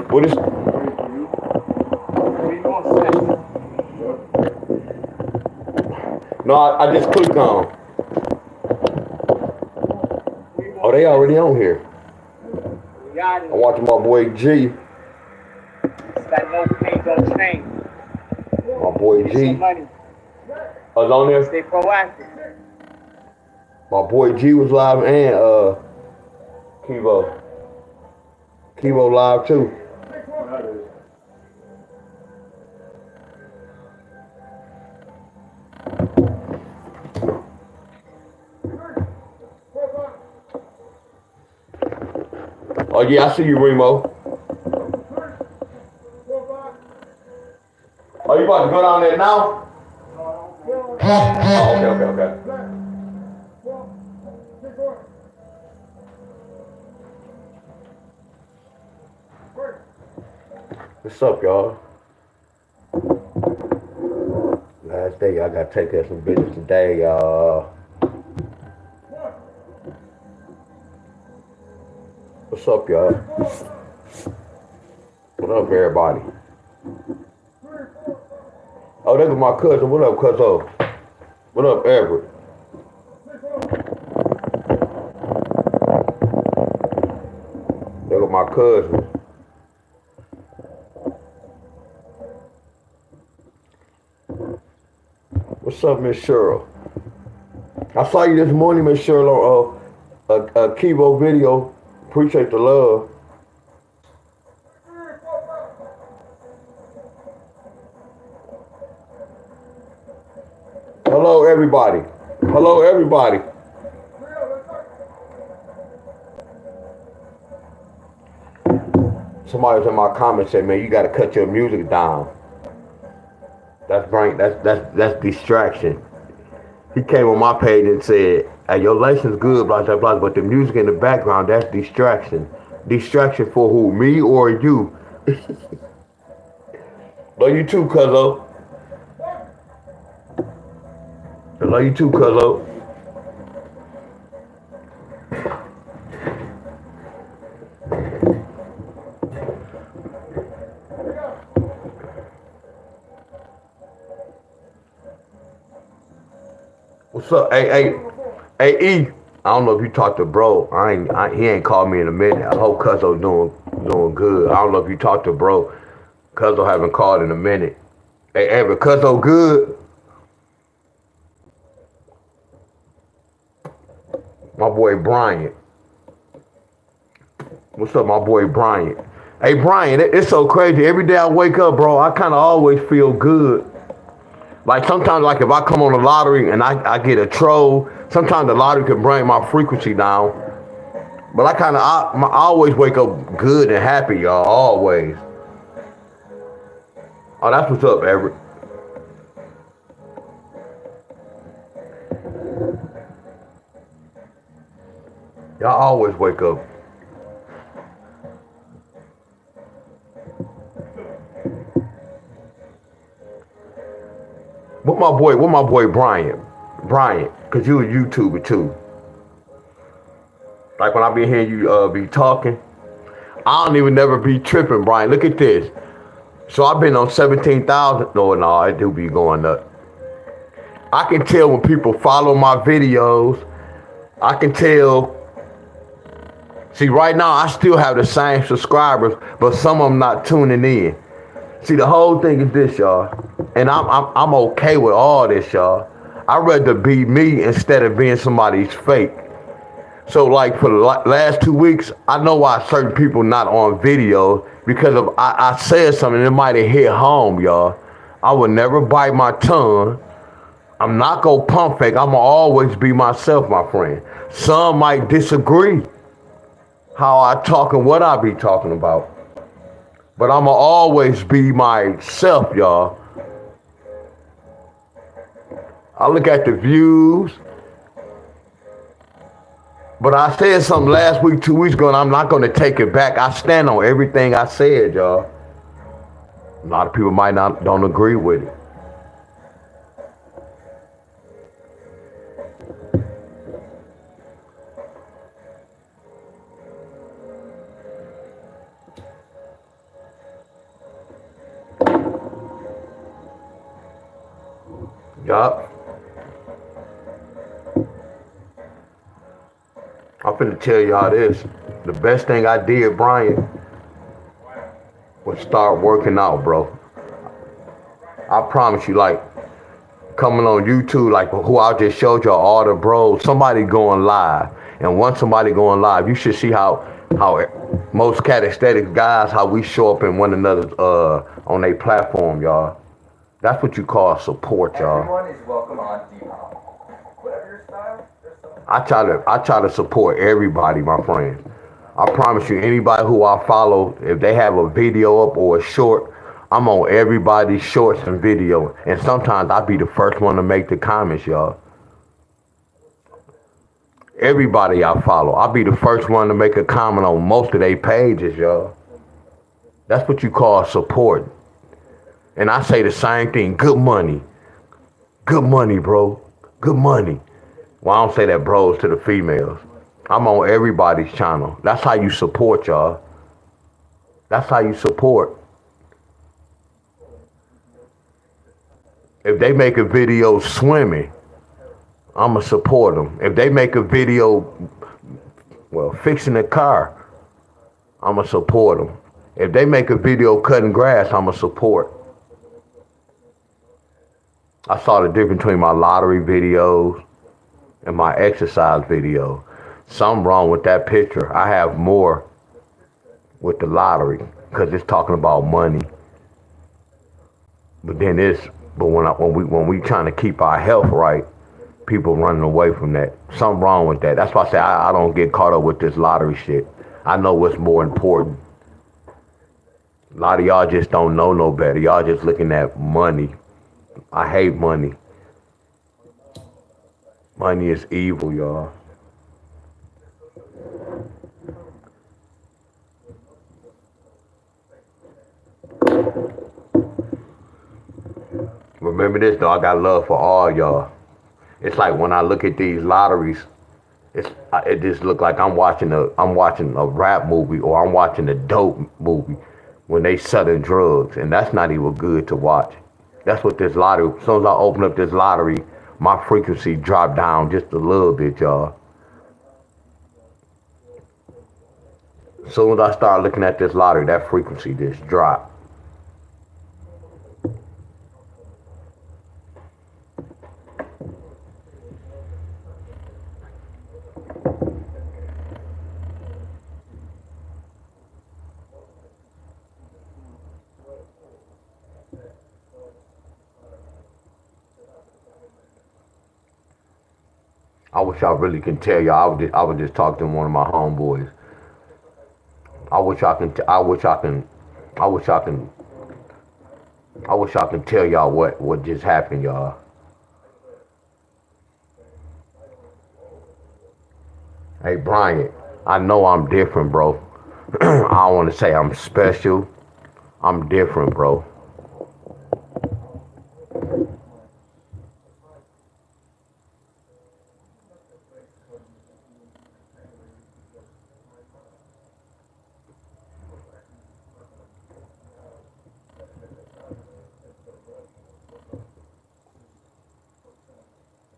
What is? No, I just clicked on. Oh, they already on here. I'm watching my boy G. That no pain, don't change. My boy G. Money. I was on there. Stay proactive. My boy G was live and Kivo. Kivo live too. Oh yeah, I see you, Remo. Oh, you about to go down there now? Oh, okay. What's up, y'all? Last day, y'all gotta take care of some business today, y'all. What's up, y'all? What up, everybody? Oh, that's my cousin. What up, cuzzo? What up, Everett? Look at my cousin. What's up, Miss Cheryl? I saw you this morning, Miss Cheryl, on a Kivo video. Appreciate the love. Hello, everybody. Hello, everybody. Somebody was in my comments said, "Man, you got to cut your music down." That's distraction. He came on my page and said, "Hey, your lesson's good, blah blah blah, but the music in the background, that's distraction. Distraction for who? Me or you?" Love you too, cuzzo. I love you too, cuzzo. What's up? Hey, E. I don't know if you talked to bro. He ain't called me in a minute. I hope Cuzzo doing good. I don't know if you talked to bro. Cuzzo haven't called in a minute. Hey, but Cuzzo good. My boy Bryant. What's up, my boy Bryant? Hey, Brian, it's so crazy. Every day I wake up, bro, I kind of always feel good. Like sometimes, like if I come on the lottery and I get a troll, sometimes the lottery can bring my frequency down. But I always wake up good and happy, y'all, always. Oh, that's what's up, Everett. Y'all always wake up. What my boy Brian, cause you a YouTuber too. Like when I be hearing you be talking, I don't even never be tripping, Brian. Look at this. So I've been on 17,000. No, it do be going up. I can tell when people follow my videos. I can tell. See, right now I still have the same subscribers, but some of them not tuning in. See, the whole thing is this, y'all, and I'm okay with all this, y'all. I'd rather be me instead of being somebody's fake. So, like for the last 2 weeks, I know why certain people not on video because of I said something that might have hit home, y'all. I would never bite my tongue. I'm not gonna pump fake. I'ma always be myself, my friend. Some might disagree how I talk and what I be talking about. But I'ma always be myself, y'all. I look at the views. But I said something last week, 2 weeks ago, and I'm not gonna take it back. I stand on everything I said, y'all. A lot of people might not don't agree with it. Yup. I'm finna tell y'all this. The best thing I did, Brian, was start working out, bro. I promise you, like, coming on YouTube, like who I just showed y'all, all the bros, somebody going live. And once somebody going live, you should see how most calisthenics guys, how we show up in one another's on their platform, y'all. That's what you call support, y'all. Everyone is welcome on Depop. Whatever your style, I try to support everybody, my friends. I promise you, anybody who I follow, if they have a video up or a short, I'm on everybody's shorts and video. And sometimes I be the first one to make the comments, y'all. Everybody I follow, I'll be the first one to make a comment on most of their pages, y'all. That's what you call support. And I say the same thing, good money. Good money, bro. Good money. Well, I don't say that bros to the females. I'm on everybody's channel. That's how you support, y'all. That's how you support. If they make a video swimming, I'ma support them. If they make a video, well, fixing a car, I'ma support them. If they make a video cutting grass, I'ma support. I saw the difference between my lottery videos and my exercise video. Something wrong with that picture. I have more with the lottery because it's talking about money. But then when we trying to keep our health right, people running away from that. Something wrong with that. That's why I say I don't get caught up with this lottery shit. I know what's more important. A lot of y'all just don't know no better. Y'all just looking at money. I hate money. Money is evil, y'all. Remember this though, I got love for all y'all. It's like when I look at these lotteries, it just look like I'm watching a rap movie or I'm watching a dope movie when they selling drugs, and that's not even good to watch. That's what this lottery. As soon as I open up this lottery, my frequency dropped down just a little bit, y'all. As soon as I start looking at this lottery, that frequency just dropped. I wish I really can tell y'all. I was just talking to one of my homeboys. I wish I can. I wish I can. I wish I can. I wish I can tell y'all what just happened, y'all. Hey, Bryant, I know I'm different, bro. I don't want to say I'm special. I'm different, bro.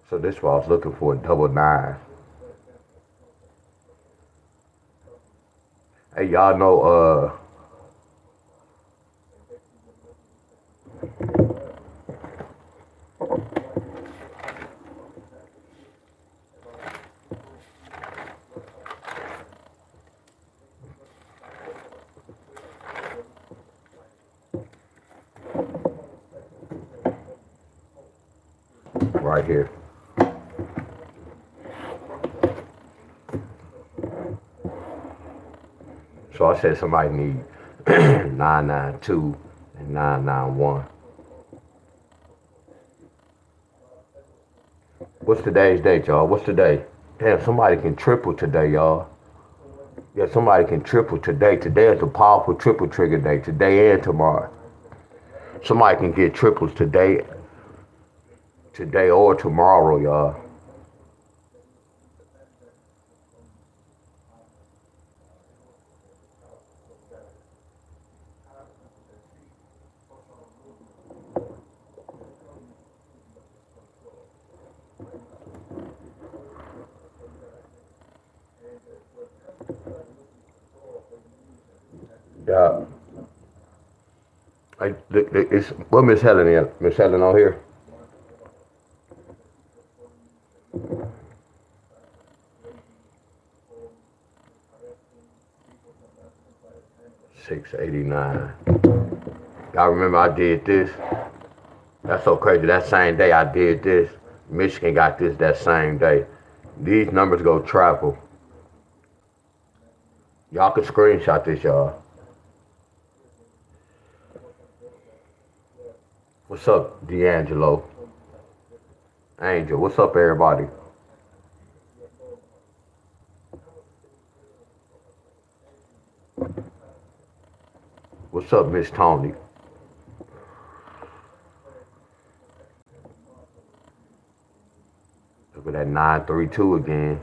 So this is what I was looking for, double nine. Hey, y'all know, right here. So I said somebody need 992 and 991. What's today's date, y'all? What's today? Damn, somebody can triple today, y'all. Yeah, somebody can triple today. Today is a powerful triple trigger day. Today and tomorrow. Somebody can get triples today or tomorrow, y'all. Yeah. It's what Miss Helen is. Miss Helen on here. 689. Y'all remember I did this? That's so crazy. That same day I did this. Michigan got this that same day. These numbers go travel. Y'all can screenshot this, y'all. What's up, D'Angelo? Angel, what's up, everybody? What's up, Miss Tony? Look at that 932 again.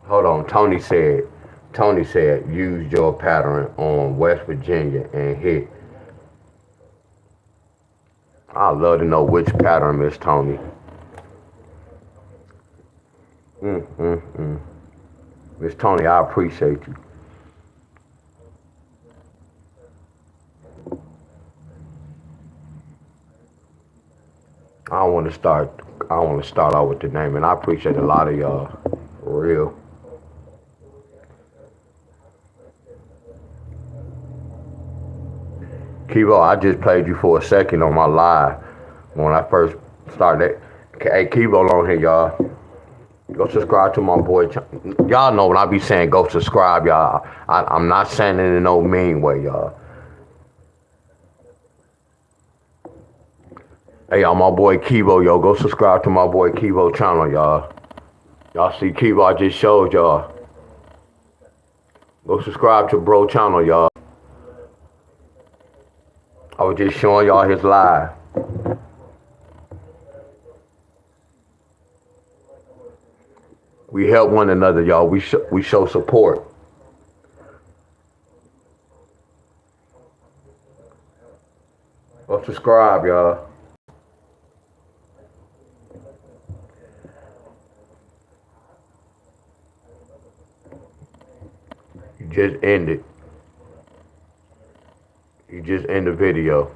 Hold on, Tony said, use your pattern on West Virginia and hit. I'd love to know which pattern, Miss Tony. Miss Tony, I appreciate you. I don't want to start out with the name, and I appreciate a lot of y'all, for real. Kivo, I just played you for a second on my live when I first started. Hey, Kivo on here, y'all. Go subscribe to my boy. Y'all know when I be saying go subscribe, y'all. I'm not saying it in no mean way, y'all. Hey, y'all, my boy Kivo, yo. Go subscribe to my boy Kivo channel, y'all. Y'all see Kivo, I just showed y'all. Go subscribe to bro channel, y'all. I was just showing y'all his live. We help one another, y'all. We show support. Go subscribe, y'all. You just ended. You just end the video.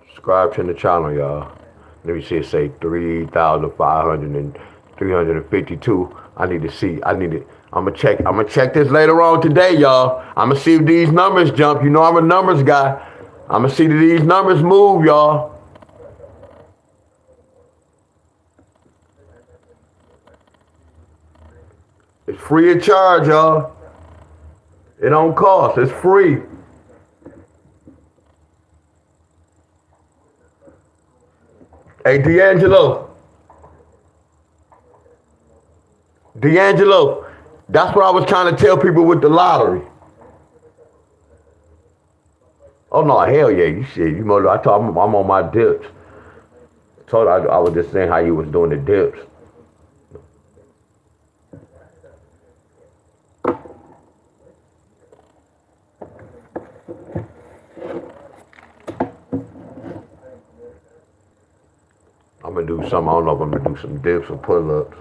Subscribe to the channel, y'all. Let me see it say 3,500 and 352. I need to see. I'm gonna check this later on today, y'all. I'm gonna see if these numbers jump. You know I'm a numbers guy. I'm gonna see that these numbers move, y'all. It's free of charge, y'all. It don't cost. It's free. Hey, D'Angelo, that's what I was trying to tell people with the lottery. Oh no, hell yeah, you shit. You know, I told I'm on my dips. Told I was just saying how you was doing the dips. I'm gonna do something. I don't know if I'm gonna do some dips or pull-ups.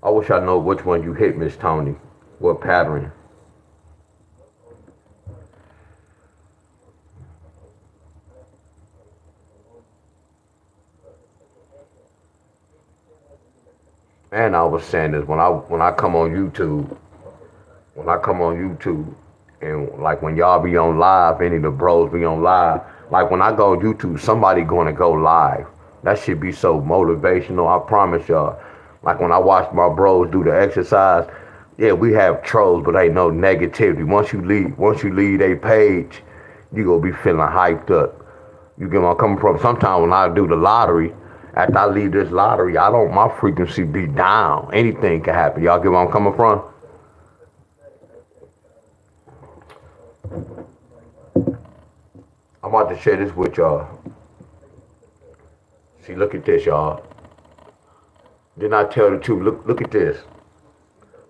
I wish I know which one you hit, Miss Tony. What pattern? And I was saying this when I come on YouTube, and like when y'all be on live, any of the bros be on live, like when I go on YouTube, somebody gonna go live. That should be so motivational, I promise y'all. Like when I watch my bros do the exercise, yeah, we have trolls, but ain't no negativity. Once you leave a page, you gonna be feeling hyped up. You get where I'm coming from? Sometimes when I do the lottery, after I leave this lottery, my frequency be down. Anything can happen. Y'all get where I'm coming from? I'm about to share this with y'all. See, look at this, y'all. Didn't I tell the truth? Look at this.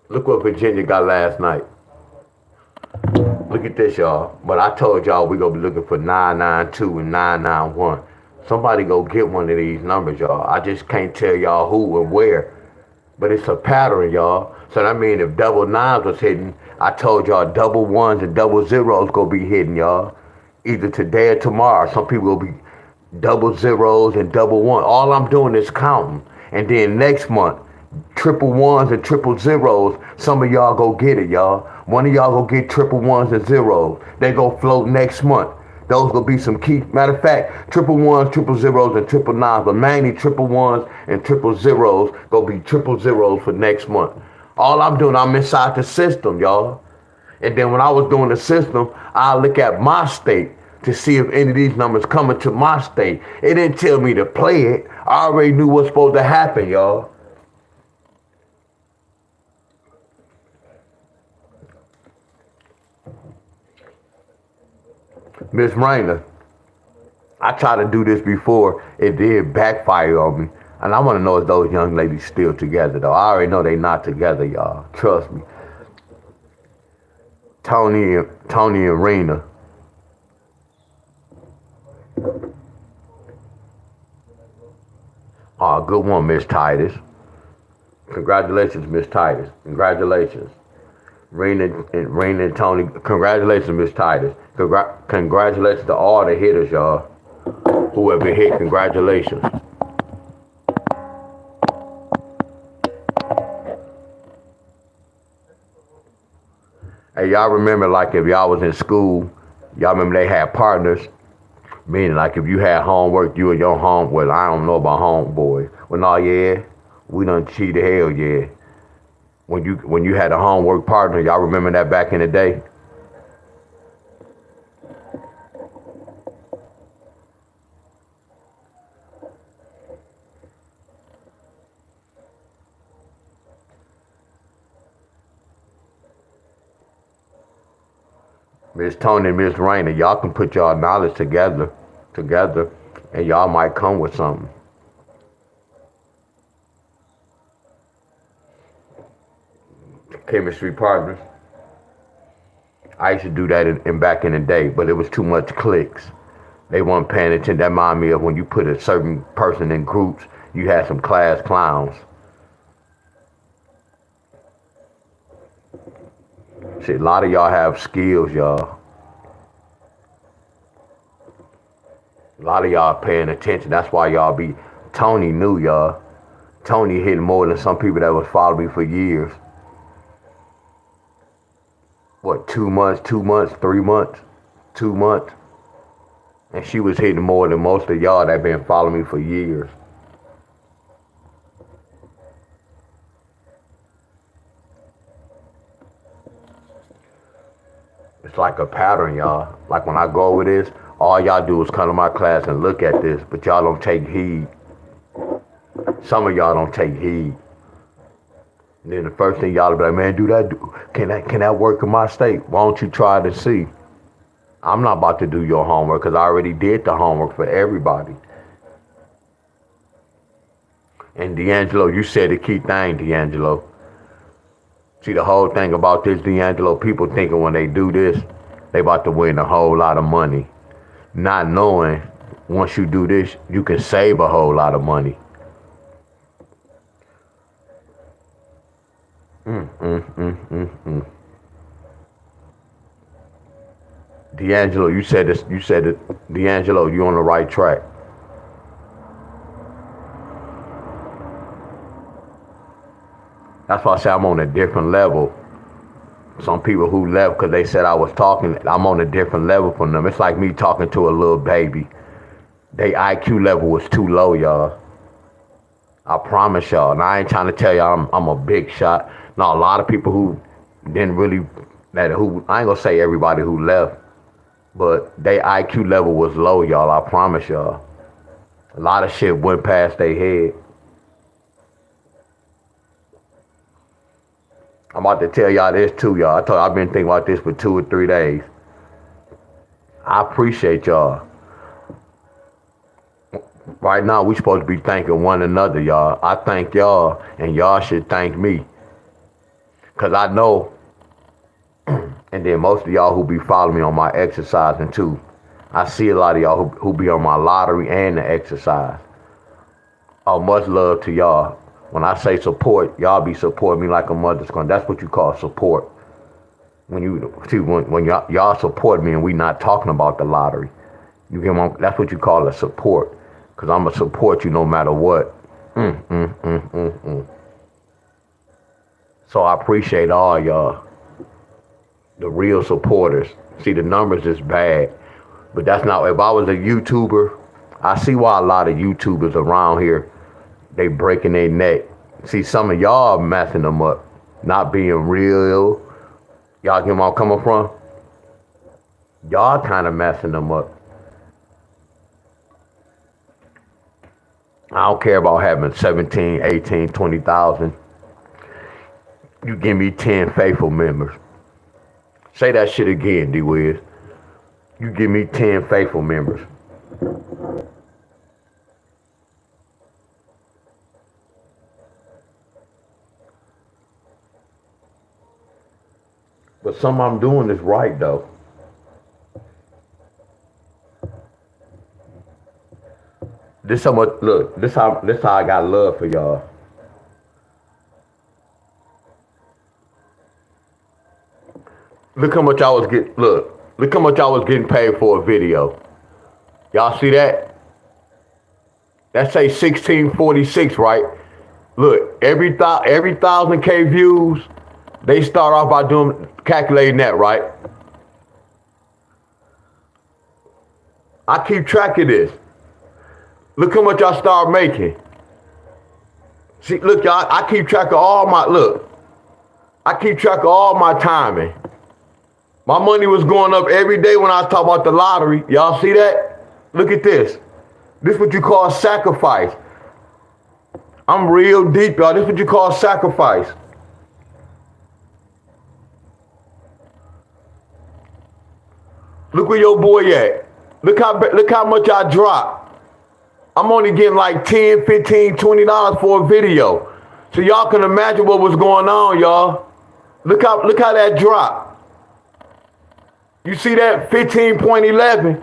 Look what Virginia got last night. Look at this, y'all. But I told y'all we gonna be looking for 992 and 991. Somebody go get one of these numbers, y'all. I just can't tell y'all who and where. But it's a pattern, y'all. So that means if double nines was hidden, I told y'all double ones and double zeros gonna be hidden, y'all. Either today or tomorrow. Some people will be double zeros and double one. All I'm doing is counting. And then next month, triple ones and triple zeros. Some of y'all go get it, y'all. One of y'all go get triple ones and zeros. They go float next month. Those gonna be some key. Matter of fact, triple ones, triple zeros, and triple nines, but mainly triple ones and triple zeros gonna be triple zeros for next month. All I'm doing, I'm inside the system, y'all. And then when I was doing the system, I look at my state to see if any of these numbers coming to my state. It didn't tell me to play it. I already knew what's supposed to happen, y'all. Miss Rainer, I tried to do this before. It did backfire on me. And I want to know if those young ladies still together, though. I already know they not together, y'all. Trust me. Tony and Rena. Oh, good one, Miss Titus. Congratulations, Miss Titus. Congratulations. Rena and Tony. Congratulations, Miss Titus. Congratulations to all the hitters, y'all. Whoever hit, congratulations. Hey, y'all remember, like, if y'all was in school, y'all remember they had partners? Meaning, like, if you had homework, you and your home, well, I don't know about homeboys. Well, no, yeah, we done cheated, hell yeah. When you had a homework partner, y'all remember that back in the day? Miss Tony and Miss Rainer, y'all can put y'all knowledge together, and y'all might come with something. Chemistry partners. I used to do that in back in the day, but it was too much clicks. They weren't paying attention. That reminded me of when you put a certain person in groups, you had some class clowns. See, a lot of y'all have skills, y'all. A lot of y'all paying attention. That's why y'all be. Tony knew, y'all. Tony hit more than some people that was following me for years. What, 2 months, 3 months, 2 months? And she was hitting more than most of y'all that been following me for years. It's like a pattern, y'all. Like when I go over this, all y'all do is come to my class and look at this, but y'all don't take heed. Some of y'all don't take heed. And then the first thing y'all be like, man, do that. Can that work in my state? Why don't you try to see? I'm not about to do your homework because I already did the homework for everybody. And D'Angelo, you said the key thing, D'Angelo. See, the whole thing about this, D'Angelo, people thinking when they do this, they about to win a whole lot of money. Not knowing, once you do this, you can save a whole lot of money. D'Angelo, you said this. You said it. D'Angelo, you on the right track. That's why I say I'm on a different level. Some people who left because they said I was talking, I'm on a different level from them. It's like me talking to a little baby. Their IQ level was too low, y'all. I promise y'all. And I ain't trying to tell y'all I'm a big shot. Now, a lot of people who didn't really, I ain't gonna say everybody who left, but their IQ level was low, y'all. I promise y'all. A lot of shit went past their head. I'm about to tell y'all this too, y'all. I've been thinking about this for 2 or 3 days. I appreciate y'all. Right now, we supposed to be thanking one another, y'all. I thank y'all, and y'all should thank me. Because I know, and then most of y'all who be following me on my exercising too. I see a lot of y'all who be on my lottery and the exercise. Oh, much love to y'all. When I say support, y'all be supporting me like a mother's gun. That's what you call support. When y'all support me and we not talking about the lottery. You get my, that's what you call a support. Because I'm going to support you no matter what. So I appreciate all y'all. The real supporters. See, the numbers is bad. But that's not, if I was a YouTuber, I see why a lot of YouTubers around here, they breaking their neck. See, some of y'all messing them up. Not being real. Y'all get where I'm coming from? Y'all kind of messing them up. I don't care about having 17, 18, 20,000. You give me 10 faithful members. Say that shit again, D-Wiz. You give me 10 faithful members. But something I'm doing is right, though. This how much, look, this how I got love for y'all. Look how much I was look how much I was getting paid for a video. Y'all see that? That say 1646, right? Look, every 1,000K views, they start off by calculating that, right? I keep track of this. Look how much I start making. See, look, y'all, I keep track of all my, I keep track of all my timing. My money was going up every day when I was talking about the lottery. Y'all see that? Look at this. This is what you call sacrifice. I'm real deep, y'all. This is what you call sacrifice. Look where your boy at. Look how much I dropped. I'm only getting like $10, $15, $20 for a video. So y'all can imagine what was going on, y'all. Look how that dropped. You see that 15.11?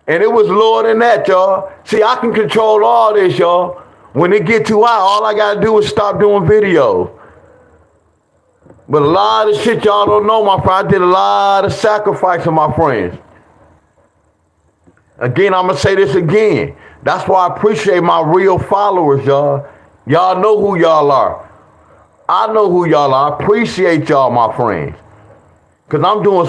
And it was lower than that, y'all. See, I can control all this, y'all. When it get too high, all I gotta do is stop doing videos. But a lot of shit y'all don't know, my friend. I did a lot of sacrifice for my friends. Again, I'm gonna say this again. That's why I appreciate my real followers, y'all. Y'all know who y'all are. I know who y'all are. I appreciate y'all, my friends. Because I'm doing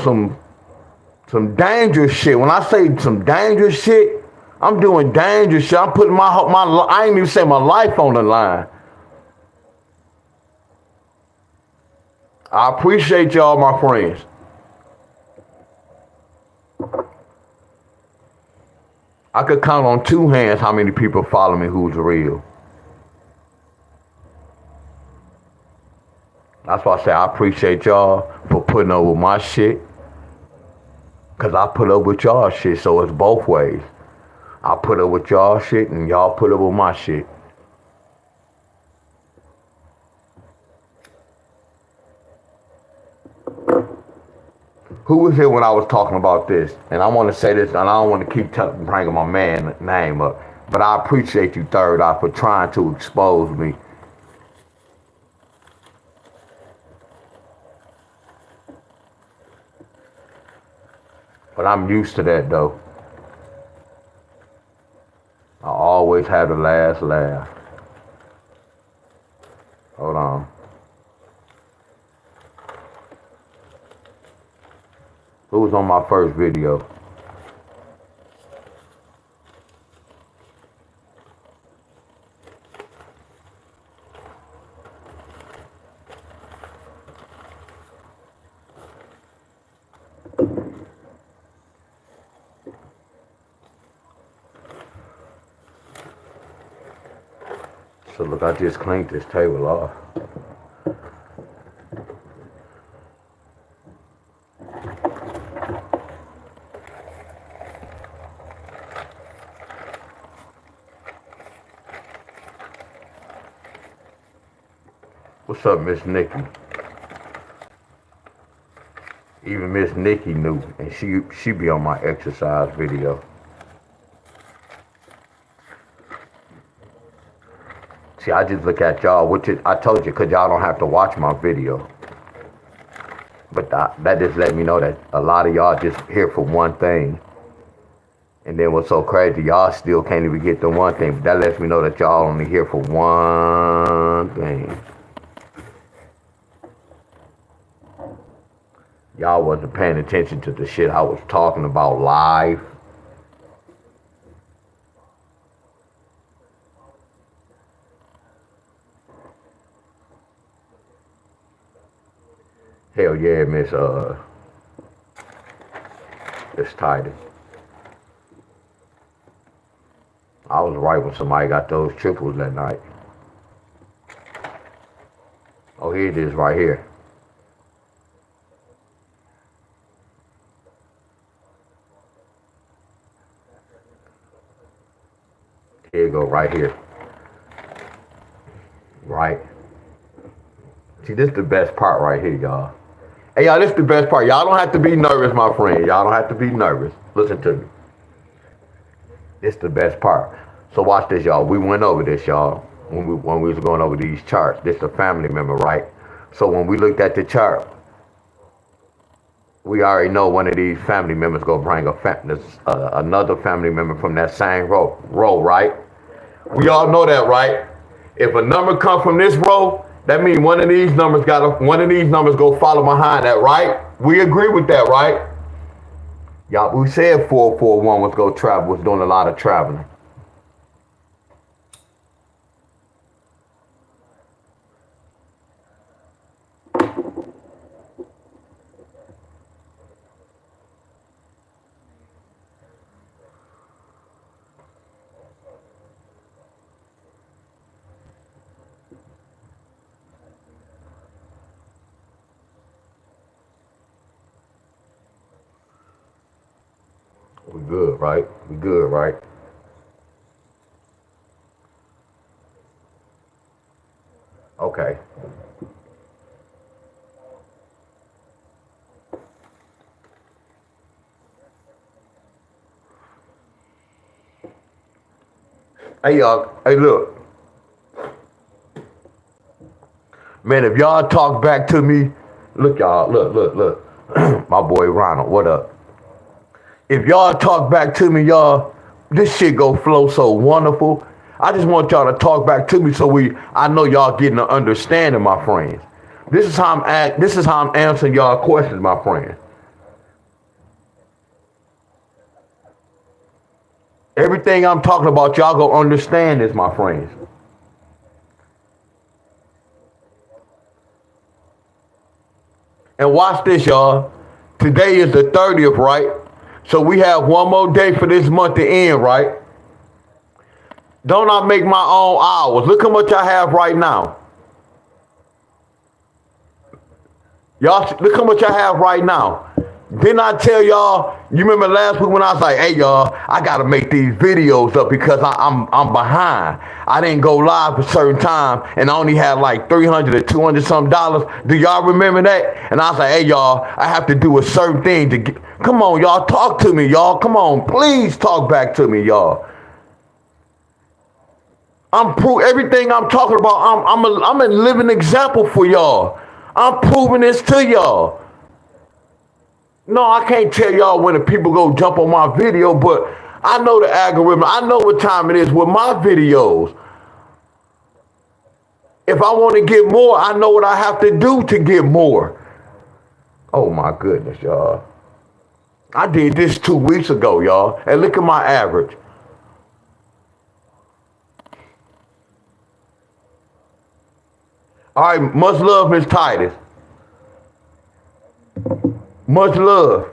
some dangerous shit. When I say some dangerous shit, I'm doing dangerous shit. I'm putting I ain't even say my life on the line. I appreciate y'all, my friends. I could count on 2 hands how many people follow me who's real. That's why I say I appreciate y'all for putting up with my shit. Because I put up with y'all shit, so it's both ways. I put up with y'all shit and y'all put up with my shit. Who was here when I was talking about this? And I want to say this, and I don't want to keep bringing my man name up, but I appreciate you, Third Eye, for trying to expose me. But I'm used to that, though. I always have the last laugh. Hold on. Who was on my first video? So look, I just cleaned this table off. What's up, Miss Nikki? Even Miss Nikki knew, and she be on my exercise video. See, I just look at y'all, which is, I told you, because y'all don't have to watch my video. But that just let me know that a lot of y'all just here for one thing. And then what's so crazy, y'all still can't even get the one thing. But that lets me know that y'all only here for one thing. Y'all wasn't paying attention to the shit I was talking about live. Hell yeah, Miss Titus. I was right when somebody got those triples that night. Oh, here it is right here. Here you go, right here. Right. See, this is the best part right here, y'all. Hey, y'all, this is the best part. Y'all don't have to be nervous, my friend. Y'all don't have to be nervous. Listen to me. This is the best part. So watch this, y'all. We went over this, y'all, when we was going over these charts. This is a family member, right? So when we looked at the chart, we already know one of these family members gonna bring another family member from that same row, right? We all know that, right? If a number comes from this row, that means one of these numbers go follow behind that, right? We agree with that, right? Y'all, we said 441 was doing a lot of traveling. We good, right? We good, right? Okay. Hey, y'all. Hey, look. Man, if y'all talk back to me, look, y'all. Look. My boy Ronald, what up? If y'all talk back to me, y'all, this shit go flow so wonderful. I just want y'all to talk back to me so I know y'all getting an understanding, my friends. This is how I'm answering y'all questions, my friends. Everything I'm talking about, y'all gonna understand this, my friends. And watch this, y'all. Today is the 30th, right? So we have one more day for this month to end, right? Don't I make my own hours? Look how much I have right now. Y'all, look how much I have right now. Didn't I tell y'all, you remember last week when I was like, hey, y'all, I got to make these videos up because I'm behind. I didn't go live for a certain time, and I only had like $300 or $200 some dollars. Do y'all remember that? And I was like, hey, y'all, I have to do a certain thing to get. Come on, y'all, talk to me, y'all. Come on, please talk back to me, y'all. Everything I'm talking about, I'm a living example for y'all. I'm proving this to y'all. No, I can't tell y'all when the people go jump on my video, but I know the algorithm. I know what time it is with my videos. If I want to get more, I know what I have to do to get more. Oh my goodness, y'all. I did this 2 weeks ago, y'all. And look at my average. All right, much love, Miss Titus. Much love.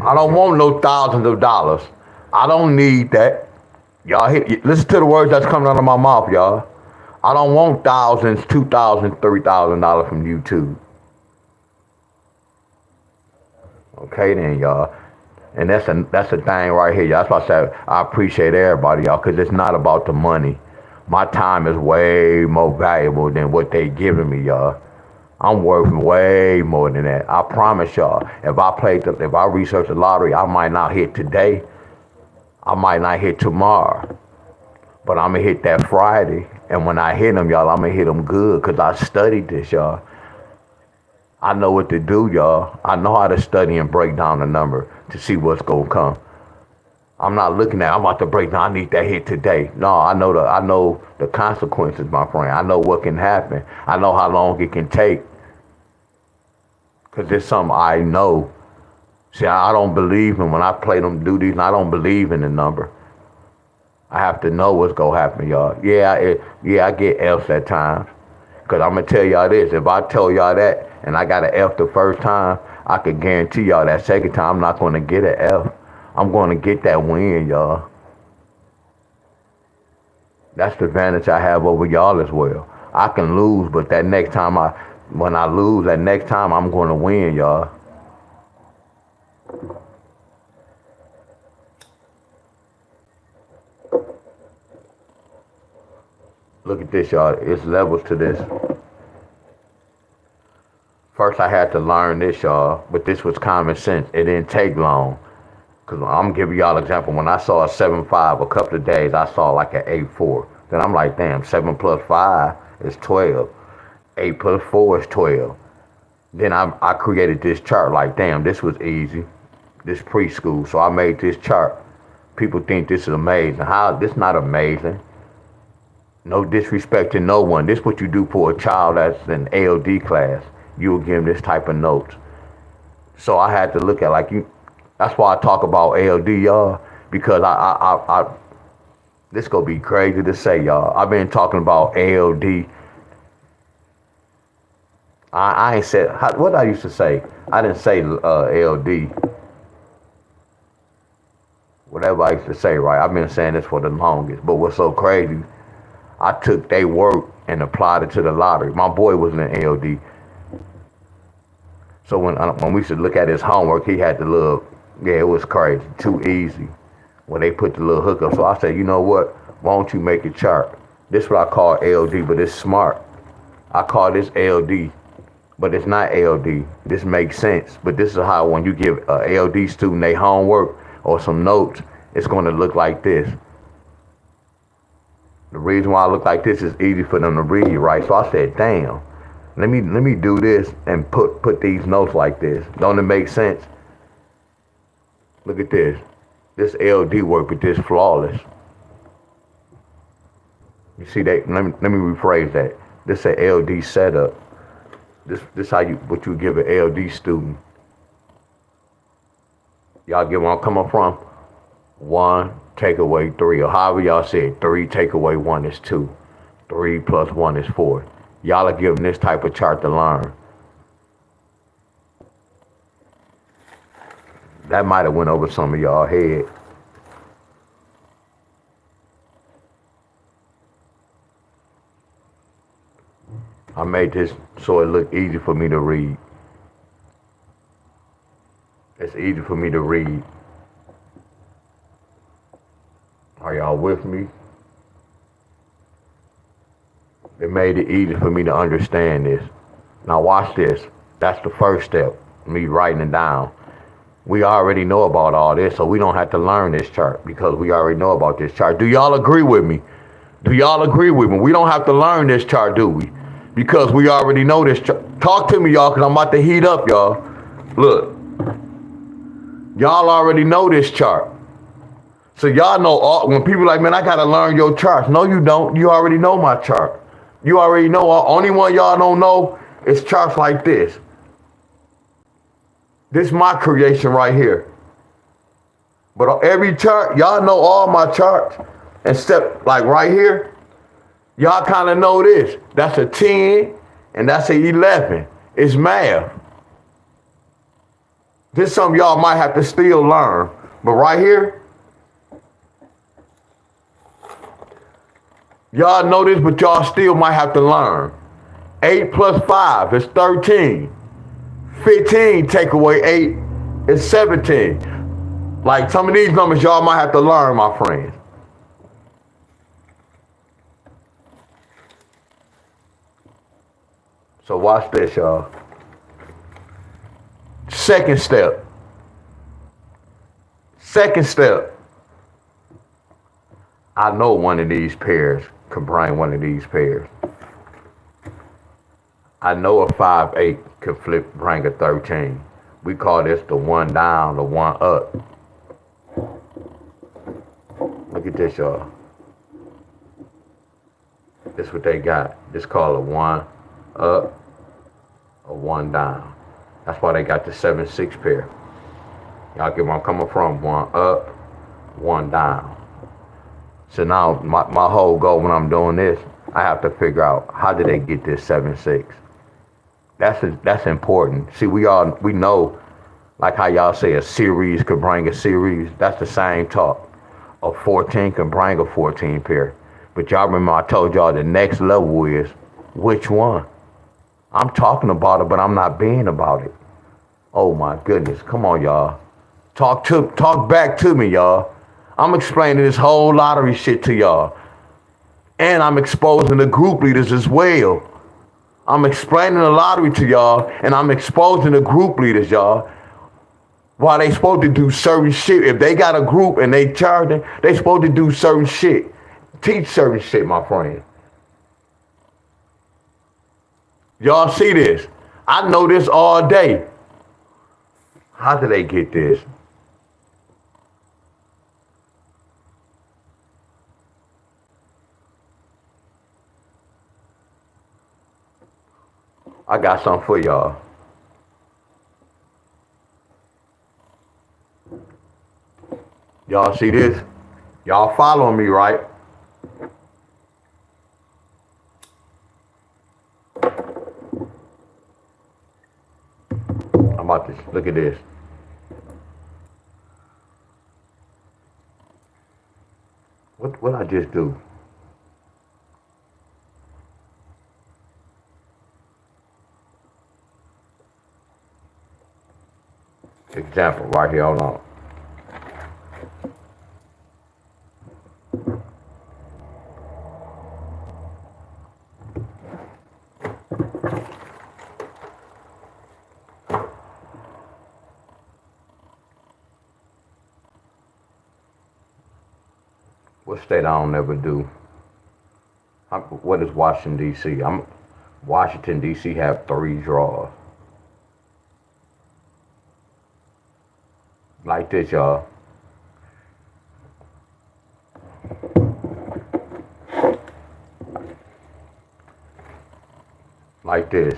I don't want no thousands of dollars. I don't need that. Y'all listen to the words that's coming out of my mouth, y'all. I don't want thousands, $2,000, $3,000 from YouTube. Okay then, y'all. And that's the thing right here, y'all. That's why I said I appreciate everybody, y'all, because it's not about the money. My time is way more valuable than what they giving me, y'all. I'm worth way more than that. I promise y'all. If I research the lottery, I might not hit today. I might not hit tomorrow. But I'm going to hit that Friday. And when I hit them, y'all, I'm going to hit them good because I studied this, y'all. I know what to do, y'all. I know how to study and break down the number to see what's going to come. I'm not looking at, I'm about to break down, I need that hit today. No, I know the consequences, my friend. I know what can happen. I know how long it can take. Because it's something I know. See, I don't believe in when I play them duties, and I don't believe in the number. I have to know what's going to happen, y'all. I get F's at times. Because I'm going to tell y'all this. If I tell y'all that and I got an F the first time, I can guarantee y'all that second time I'm not going to get an F. I'm going to get that win, y'all. That's the advantage I have over y'all as well. I can lose, but that next time when I lose, that next time I'm going to win, y'all. Look at this, y'all. It's levels to this. First, I had to learn this, y'all, but this was common sense. It didn't take long. Because I'm giving y'all an example. When I saw a 7.5 a couple of days, I saw like an 8.4. Then I'm like, damn, 7 plus 5 is 12. 8 plus 4 is 12. Then I created this chart like, damn, this was easy. This preschool. So I made this chart. People think this is amazing. How? This not amazing. No disrespect to no one. This is what you do for a child that's in ALD class. You'll give them this type of notes. So I had to look at like you. That's why I talk about ALD, y'all, because I this gonna be crazy to say, y'all. I've been talking about ALD. I ain't said what I used to say. I didn't say ALD. Whatever I used to say, right? I've been saying this for the longest. But what's so crazy? I took their work and applied it to the lottery. My boy was in ALD. So when we should look at his homework, he had the little, it was crazy, too easy. When they put the little hookup. So I said, you know what? Why don't you make a chart? This is what I call ALD, but it's smart. I call this ALD, but it's not ALD. This makes sense. But this is how when you give an ALD student their homework or some notes, it's going to look like this. The reason why I look like this is easy for them to read, right? So I said, damn, let me do this and put these notes like this. Don't it make sense? Look at this. This LD work, but this flawless. You see that? Let me rephrase that. This is a LD setup. This how what you give an LD student. Y'all get where I'm coming from? 1, take away 3, or however y'all say it. 3, take away 1 is 2. 3 plus 1 is 4. Y'all are giving this type of chart to learn. That might have went over some of y'all head. I made this so it looked easy for me to read. It's easy for me to read. Are y'all with me? It made it easy for me to understand this. Now watch this. That's the first step, me writing it down. We already know about all this, so we don't have to learn this chart because we already know about this chart. Do y'all agree with me? Do y'all agree with me? We don't have to learn this chart, do we? Because we already know this chart. Talk to me, y'all, because I'm about to heat up, y'all. Look. Y'all already know this chart. So y'all know, when people like, man, I got to learn your charts. No, you don't. You already know my chart. You already know. Only one y'all don't know is charts like this. This is my creation right here. But every chart, y'all know all my charts. Except like right here, y'all kind of know this. That's a 10 and that's a 11. It's math. This is something y'all might have to still learn. But right here, y'all know this, but y'all still might have to learn. 8 plus 5 is 13. 15 take away 8 is 17. Like some of these numbers y'all might have to learn, my friends. So watch this, y'all. Second step. Second step. I know one of these pairs can bring one of these pairs. I know a 5-8 can bring a 13. We call this the one down, the one up. Look at this, y'all. This what they got. This called a one up, a one down. That's why they got the 7-6 pair. Y'all get where I'm coming from? One up, one down. So now my whole goal when I'm doing this, I have to figure out how did they get this 7-6. That's important. See, we know, like how y'all say a series could bring a series. That's the same talk. A 14 can bring a 14 pair. But y'all remember I told y'all the next level is which one? I'm talking about it, but I'm not being about it. Oh my goodness. Come on, y'all. Talk back to me, y'all. I'm explaining this whole lottery shit to y'all. And I'm exposing the group leaders as well. I'm explaining the lottery to y'all, and I'm exposing the group leaders, y'all. Why they supposed to do certain shit. If they got a group and they charging, they supposed to do certain shit. Teach certain shit, my friend. Y'all see this? I know this all day. How do they get this? I got something for y'all. Y'all see this? Y'all following me, right? I'm about to look at this. What I just do? Example right here, hold on. What state I don't ever do? What is Washington, D.C.? Washington, D.C. have 3 draws. Like this, y'all. Like this.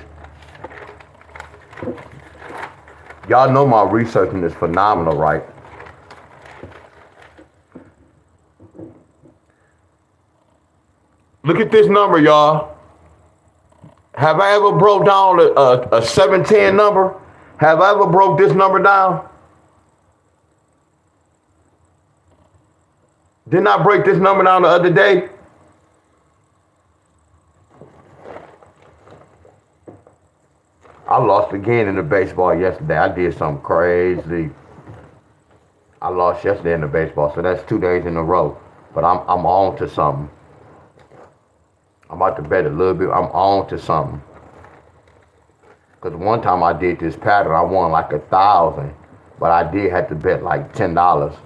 Y'all know my researching is phenomenal, right? Look at this number, y'all. Have I ever broke down a 710 number? Have I ever broke this number down? Didn't I break this number down the other day? I lost again in the baseball yesterday. I did something crazy. I lost yesterday in the baseball, so that's 2 days in a row. But I'm on to something. I'm about to bet a little bit. I'm on to something. Because one time I did this pattern, I won like 1,000. But I did have to bet like $10.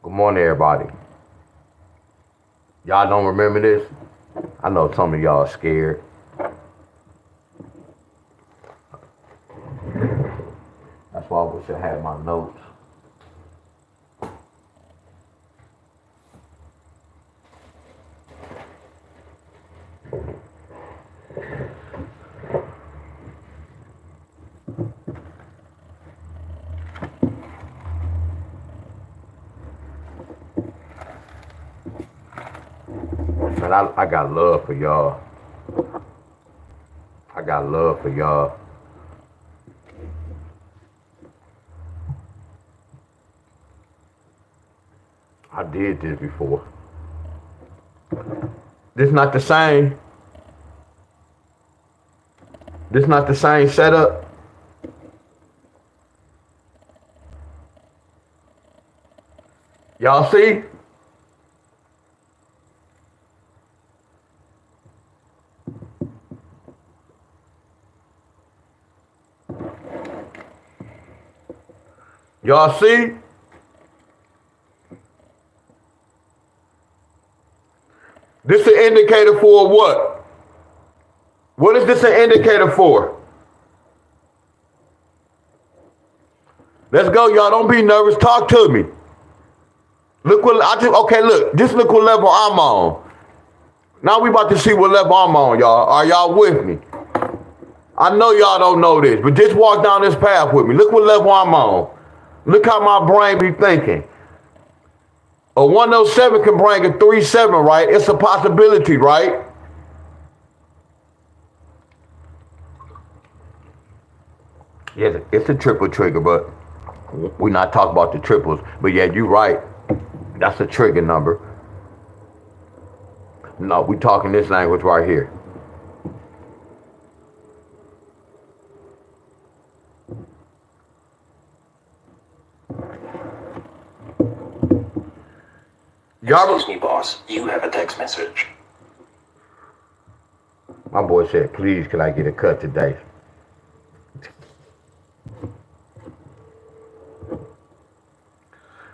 Good morning, everybody. Y'all don't remember this? I know some of y'all are scared. That's why I wish I had my notes. Man, I got love for y'all. I got got love for y'all. I did this before. This not the same. This not the same setup. Y'all see? Y'all see? This is an indicator for what? What is this an indicator for? Let's go, y'all. Don't be nervous. Talk to me. Look what look. Just look what level I'm on. Now we about to see what level I'm on, y'all. Are y'all with me? I know y'all don't know this, but just walk down this path with me. Look what level I'm on. Look how my brain be thinking. A 107 can bring a 37, right? It's a possibility, right? Yes, it's a triple trigger, but we're not talking about the triples. But yeah, you're right. That's a trigger number. No, we talking this language right here. Excuse me, boss. You have a text message. My boy said, please, can I get a cut today?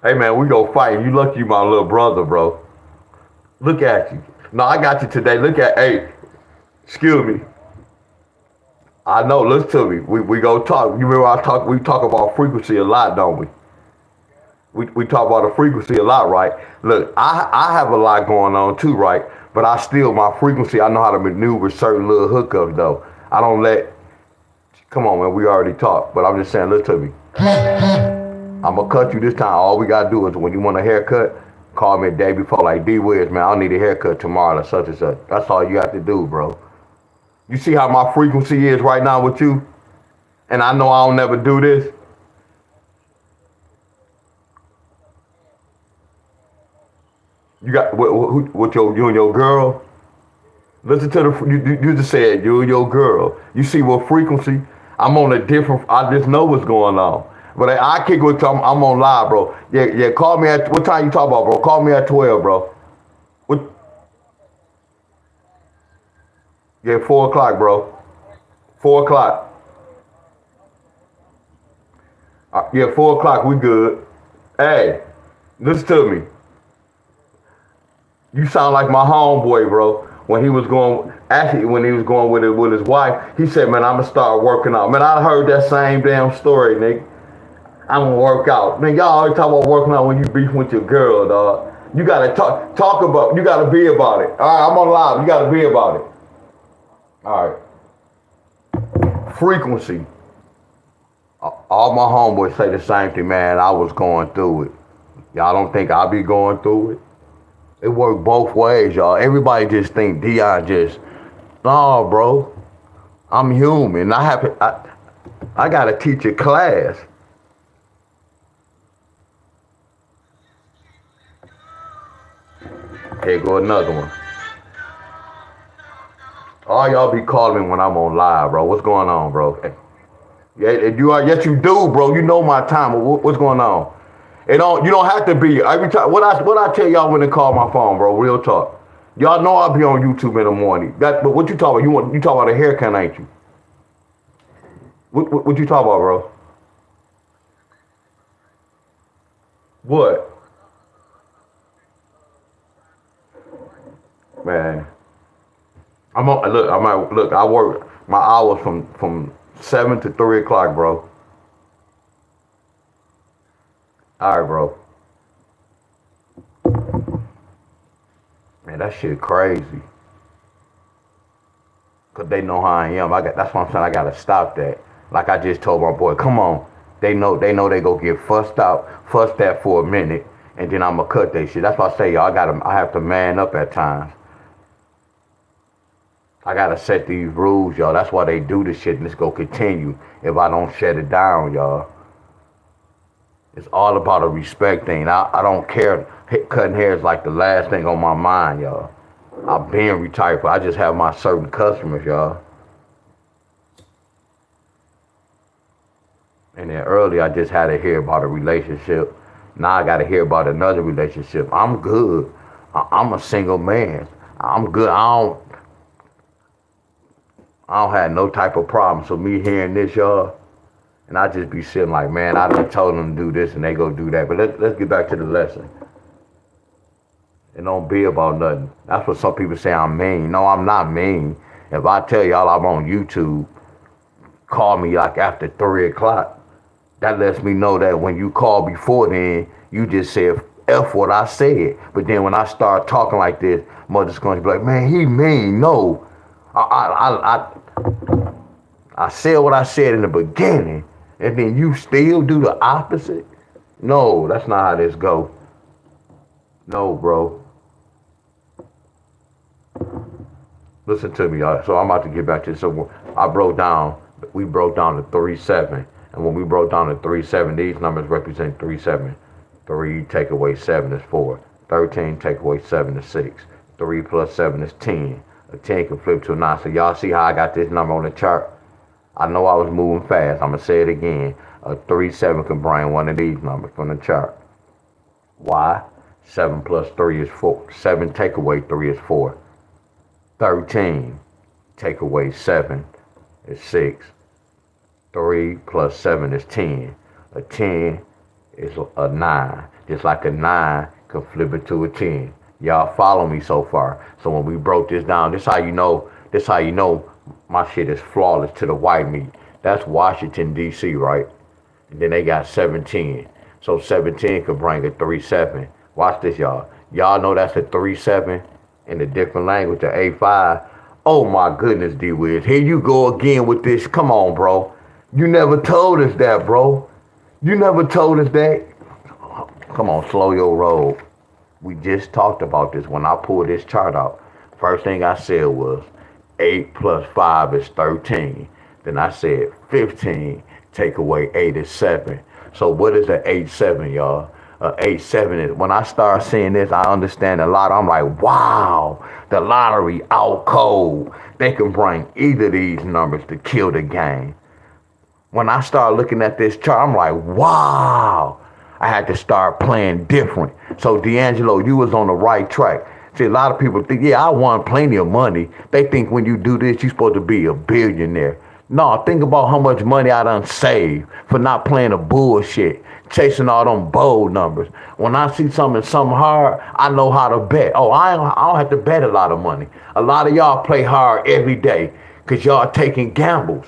Hey, man, we go fight. You lucky you my little brother, bro. Look at you. No, I got you today. Look at, hey, excuse me. I know, listen to me. We go talk. You remember we talk about frequency a lot, don't we? We talk about the frequency a lot, right? Look, I have a lot going on too, right? But my frequency, I know how to maneuver certain little hookups, though. I don't come on, man, we already talked. But I'm just saying, listen to me. I'm going to cut you this time. All we got to do is when you want a haircut, call me a day before, like, D-Wiz, man, I'll need a haircut tomorrow or such and such. That's all you have to do, bro. You see how my frequency is right now with you? And I know I don't never do this. You got what you and your girl? Listen to you just said you and your girl. You see what frequency? I'm on a different. I just know what's going on. But I kick with I'm on live, bro. Yeah. Call me at what time you talk about, bro? Call me at 12, bro. What? Yeah, 4 o'clock, bro. 4 o'clock. Yeah, 4 o'clock. We good. Hey, listen to me. You sound like my homeboy, bro. When he was going with his wife, he said, man, I'm going to start working out. Man, I heard that same damn story, nigga. I'm going to work out. Man, y'all always talk about working out when you beef with your girl, dog. You got to talk about, you got to be about it. All right, I'm on live. You got to be about it. All right. Frequency. All my homeboys say the same thing, man. I was going through it. Y'all don't think I'll be going through it? It worked both ways, y'all. Everybody just think Deon just, no, bro. I'm human. I gotta teach a class. Here go another one. All y'all be calling me when I'm on live, bro. What's going on, bro? Yeah, yes, you do, bro. You know my time. What's going on? You don't have to be every time. What I tell y'all when they call my phone, bro? Real talk. Y'all know I'll be on YouTube in the morning. But what you talk about? You talk about a haircut, ain't you? What you talk about, bro? What? Man, I work my hours from 7 to 3 o'clock, bro. All right, bro. Man, that shit crazy. Cause they know how I am. That's what I'm saying. I gotta stop that. Like I just told my boy, come on. They know they go get fussed at for a minute, and then I'ma cut that shit. That's why I say, y'all, I have to man up at times. I gotta set these rules, y'all. That's why they do this shit, and it's gonna continue if I don't shut it down, y'all. It's all about a respect thing. I don't care. Cutting hair is like the last thing on my mind, y'all. I've been retired, but I just have my certain customers, y'all. And then earlier, I just had to hear about a relationship. Now I got to hear about another relationship. I'm good. I'm a single man. I'm good. I don't have no type of problem. So me hearing this, y'all, and I just be sitting like, man, I done told them to do this and they go do that. But let's get back to the lesson. It don't be about nothing. That's what some people say I'm mean. No, I'm not mean. If I tell y'all I'm on YouTube, call me like after 3 o'clock. That lets me know that when you call before then, you just said F what I said. But then when I start talking like this, mother's going to be like, man, he mean. No. I said what I said in the beginning, and then you still do the opposite? No, that's not how this go. No, bro. Listen to me, y'all. So I'm about to get back to this. So we broke down to 3-7. And when we broke down to 3-7, these numbers represent 3-7. 3 take away 7 is 4. 13 take away 7 is 6. 3 plus 7 is 10. A 10 can flip to a 9. So y'all see how I got this number on the chart? I know I was moving fast. I'm going to say it again. A 3-7 can bring one of these numbers from the chart. Why? 7 plus 3 is 4. 7 take away 3 is 4. 13 take away 7 is 6. 3 plus 7 is 10. A 10 is a 9. Just like a 9 can flip it to a 10. Y'all follow me so far. So when we broke this down, this how you know my shit is flawless to the white meat. That's Washington, D.C., right? And then they got 17. So 17 could bring a 3-7. Watch this, y'all. Y'all know that's a 3-7 in a different language, a A5. Oh my goodness, D-Wiz. Here you go again with this. Come on, bro. You never told us that, bro. You never told us that. Come on, slow your roll. We just talked about this when I pulled this chart out. First thing I said was 8 plus 5 is 13. Then I said 15 take away 8 is 7. So what is an 8-7, y'all? 8-7 is, when I start seeing this, I understand a lot. I'm like, wow, the lottery out cold. They can bring either of these numbers to kill the game. When I start looking at this chart, I'm like, wow. I had to start playing different. So D'Angelo, you was on the right track. See, a lot of people think, yeah, I won plenty of money. They think when you do this, you're supposed to be a billionaire. No, think about how much money I done saved for not playing the bullshit, chasing all them bold numbers. When I see something hard, I know how to bet. Oh, I don't have to bet a lot of money. A lot of y'all play hard every day because y'all taking gambles.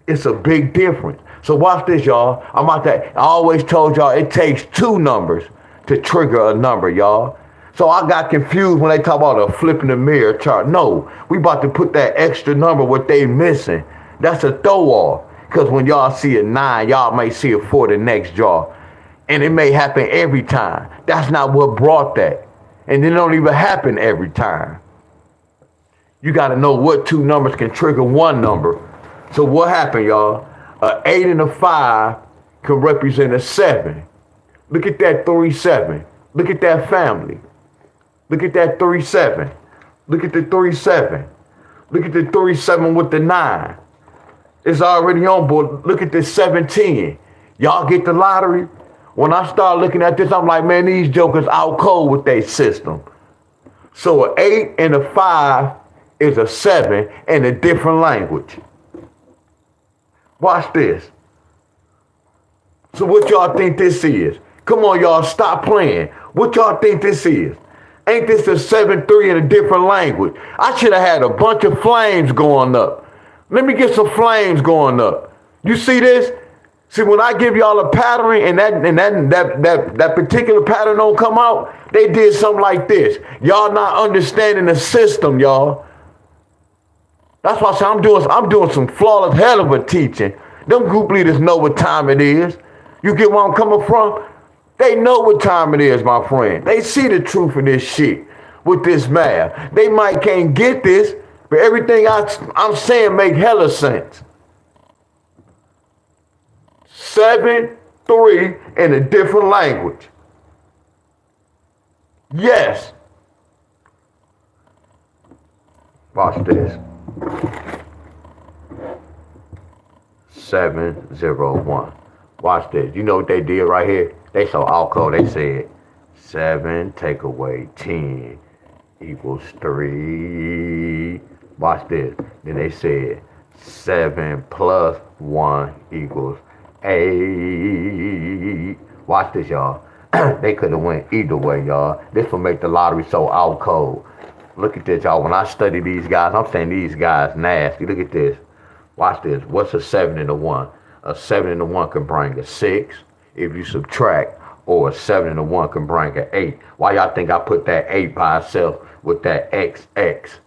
It's a big difference. So watch this, y'all. I always told y'all it takes 2 numbers to trigger a number, y'all. So I got confused when they talk about a flipping the mirror chart. No, we about to put that extra number what they missing. That's a throw off. Because when y'all see a 9, y'all may see a 4 the next draw. And it may happen every time. That's not what brought that. And it don't even happen every time. You got to know what 2 numbers can trigger 1 number. So what happened, y'all? An 8 and a 5 can represent a 7. Look at that 3-7. Look at that family. Look at that 3-7. Look at the 3-7. Look at the 3-7 with the 9. It's already on board. Look at this 17. Y'all get the lottery? When I start looking at this, I'm like, man, these jokers out cold with their system. So an 8 and a 5 is a 7 in a different language. Watch this. So what y'all think this is? Come on, y'all, stop playing. What y'all think this is? Ain't this a 7-3 in a different language? I should have had a bunch of flames going up. Let me get some flames going up. You see this? See, when I give y'all a pattern and that particular pattern don't come out, they did something like this. Y'all not understanding the system, y'all. That's why I say I'm doing some flawless hell of a teaching. Them group leaders know what time it is. You get where I'm coming from? They know what time it is, my friend. They see the truth in this shit with this math. They might can't get this, But everything I'm saying make hella sense. 7-3 in a different language. Yes. Watch this. 701. Watch this. You know what they did right here? They saw alcohol. They said 7 take away 10 equals 3. Watch this. Then they said 7 plus 1 equals 8. Watch this, y'all. They could have went either way, y'all. This will make the lottery so out cold. Look at this, y'all. When I study these guys, I'm saying these guys nasty. Look at this. Watch this. What's a 7 and a 1? A 7 and a 1 can bring a 6 if you subtract, or a 7 and a 1 can bring an 8. Why y'all think I put that 8 by itself with that XX?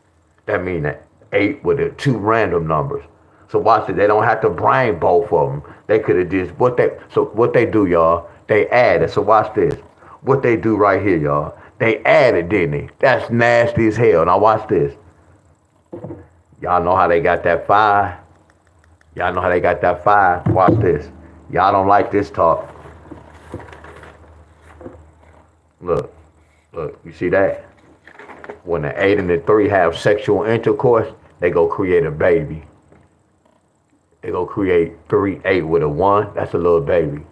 That means that 8 with the 2 random numbers. So watch it. They don't have to bring both of them. They could have just, what they do, y'all, they added. So watch this. What they do right here, y'all, they added, didn't they? That's nasty as hell. Now watch this. Y'all know how they got that 5? Y'all know how they got that 5? Watch this. Y'all don't like this talk. Look, you see that? When the 8 and the 3 have sexual intercourse, they go create a baby. They go create 3, 8 with a 1, that's a little baby.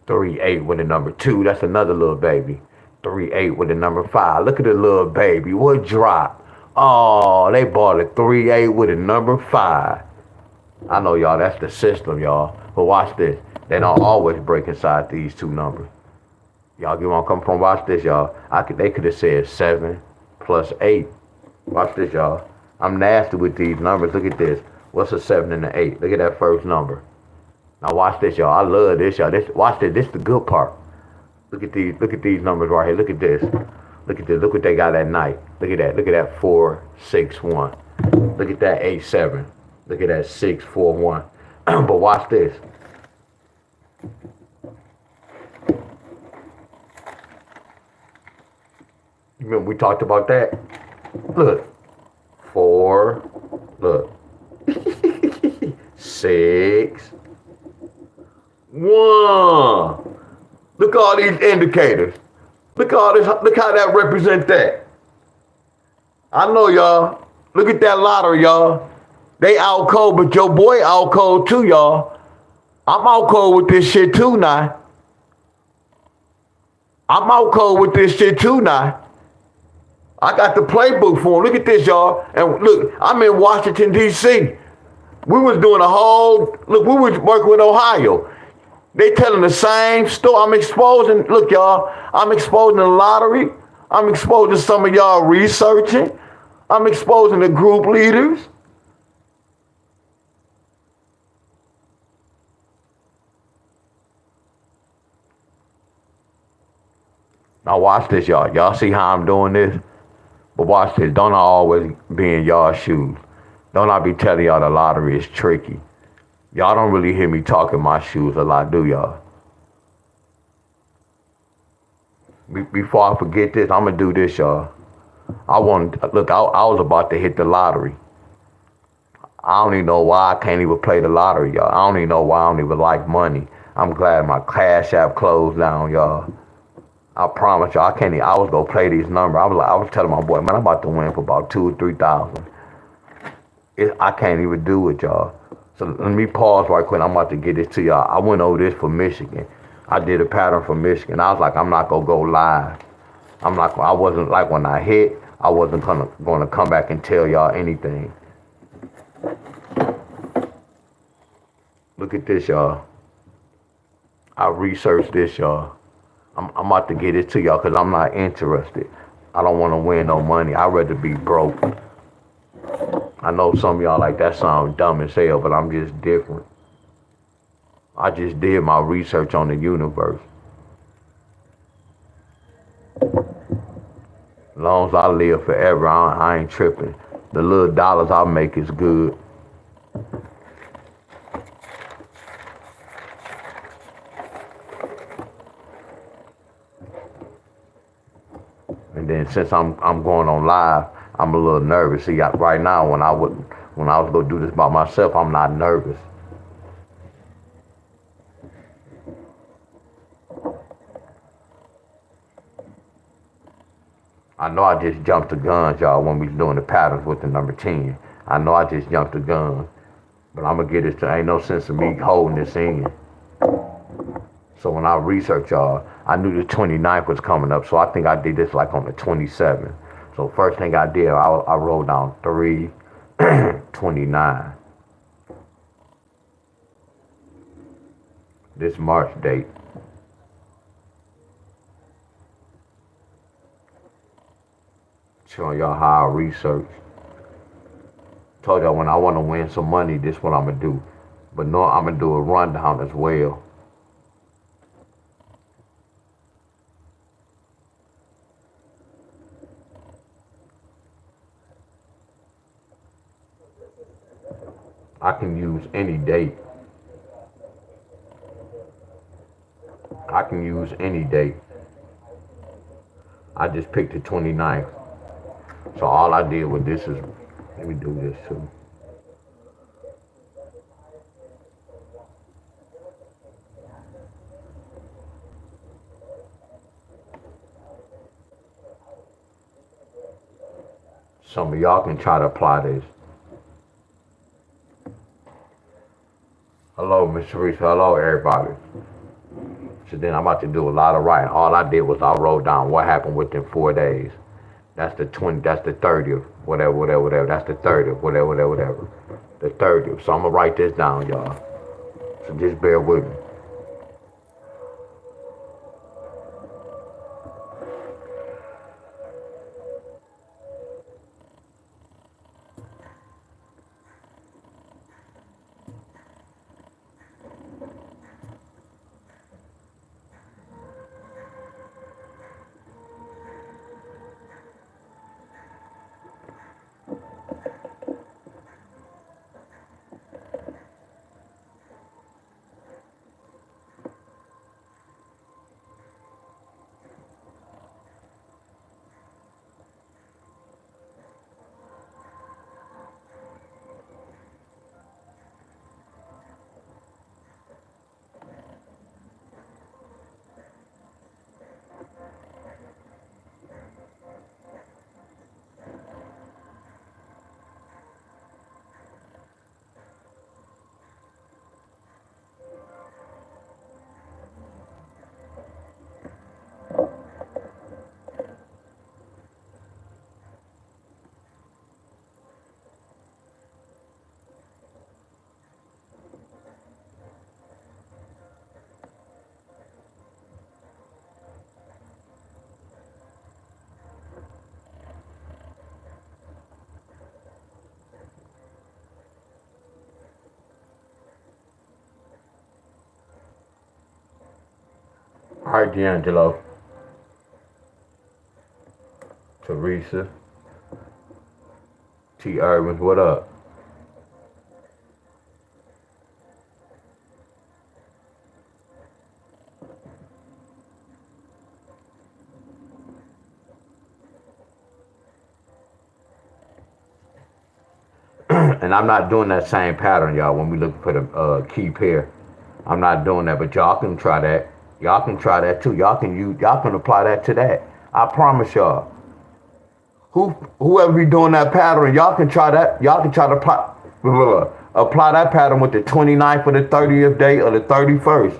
3, 8 with a number 2, that's another little baby. 3, 8 with a number 5. Look at the little baby. What drop? Oh, they bought a 3, 8 with a number 5. I know, y'all, that's the system, y'all. But watch this. They don't always break inside these two numbers. Y'all get where I'm coming from? Watch this, y'all. They could have said 7 plus 8. Watch this, y'all. I'm nasty with these numbers. Look at this. What's a 7 and an 8? Look at that first number. Now watch this, y'all. I love this, y'all. Watch this. This is the good part. Look at these numbers right here. Look at this. Look at this. Look what they got at night. Look at that. Look at that 4, 6, 1. Look at that 8, 7. Look at that 6, 4, 1. But watch this. You remember we talked about that? Look. 4. Look. 6. 1. Look at all these indicators. Look at all this. Look how that represents that. I know, y'all. Look at that lottery, y'all. They out cold, but your boy out cold too, y'all. I'm out cold with this shit too now. I'm out cold with this shit too now. I got the playbook for him. Look at this, y'all. And look, I'm in Washington, D.C. We was doing a whole, look, we was working with Ohio. They telling the same story. I'm exposing, look, y'all, I'm exposing the lottery. I'm exposing some of y'all researching. I'm exposing the group leaders. Now watch this, y'all. Y'all see how I'm doing this? But watch this. Don't I always be in y'all's shoes? Don't I be telling y'all the lottery is tricky? Y'all don't really hear me talk in my shoes a lot, do y'all? Before I forget this, I'm going to do this, y'all. I was about to hit the lottery. I don't even know why I can't even play the lottery, y'all. I don't even know why I don't even like money. I'm glad my Cash App closed down, y'all. I promise y'all, I was gonna play these numbers. I was telling my boy, man, I'm about to win for about 2,000 or 3,000. I can't even do it, y'all. So let me pause right quick. I'm about to get this to y'all. I went over this for Michigan. I did a pattern for Michigan. I was like, I'm not gonna go live. I wasn't like when I hit, I wasn't gonna come back and tell y'all anything. Look at this, y'all. I researched this, y'all. I'm about to get it to y'all because I'm not interested. I don't want to win no money. I'd rather be broke. I know some of y'all like that sound dumb as hell, but I'm just different. I just did my research on the universe. As long as I live forever, I ain't tripping. The little dollars I make is good. And then since I'm going on live, I'm a little nervous. See, right now when I was gonna do this by myself, I'm not nervous. I know I just jumped the gun, y'all, when we was doing the patterns with the number 10. I know I just jumped the gun, but I'm gonna get this to, ain't no sense of me holding this in. So when I researched y'all, I knew the 29th was coming up, so I think I did this like on the 27th. So first thing I did, I wrote down 3/29. This March date. Showing y'all how I research. Told y'all when I want to win some money, this is what I'm gonna do. But no, I'm gonna do a rundown as well. I can use any date. I can use any date. I just picked the 29th. So all I did with this is, let me do this too. Some of y'all can try to apply this. Hello, Miss Teresa. Hello, everybody. So then I'm about to do a lot of writing. All I did was I wrote down what happened within 4 days. That's the 20. That's the 30th. Whatever. That's the 30th. Whatever. The 30th. So I'm gonna write this down, y'all. So just bear with me. All right, D'Angelo. Teresa. T. Irvin, what up? And I'm not doing that same pattern, y'all, when we look for the key pair. I'm not doing that, but y'all can try that. Y'all can try that too. Y'all can apply that to that. I promise y'all. Whoever be doing that pattern, y'all can try that. Y'all can try to apply that pattern with the 29th or the 30th day or the 31st.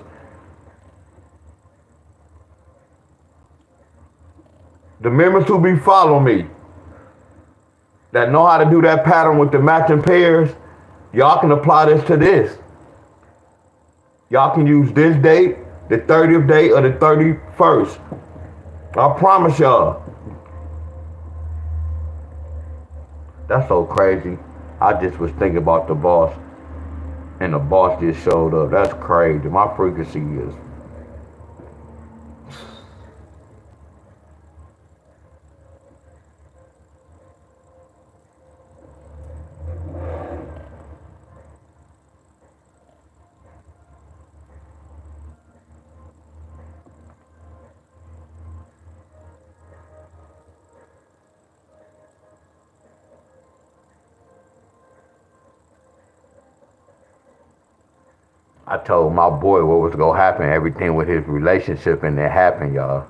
The members who be following me that know how to do that pattern with the matching pairs, y'all can apply this to this. Y'all can use this date, the 30th day or the 31st. I promise y'all. That's so crazy. I just was thinking about the boss, and the boss just showed up. That's crazy. My frequency is. I told my boy what was gonna happen, everything with his relationship, and it happened, y'all.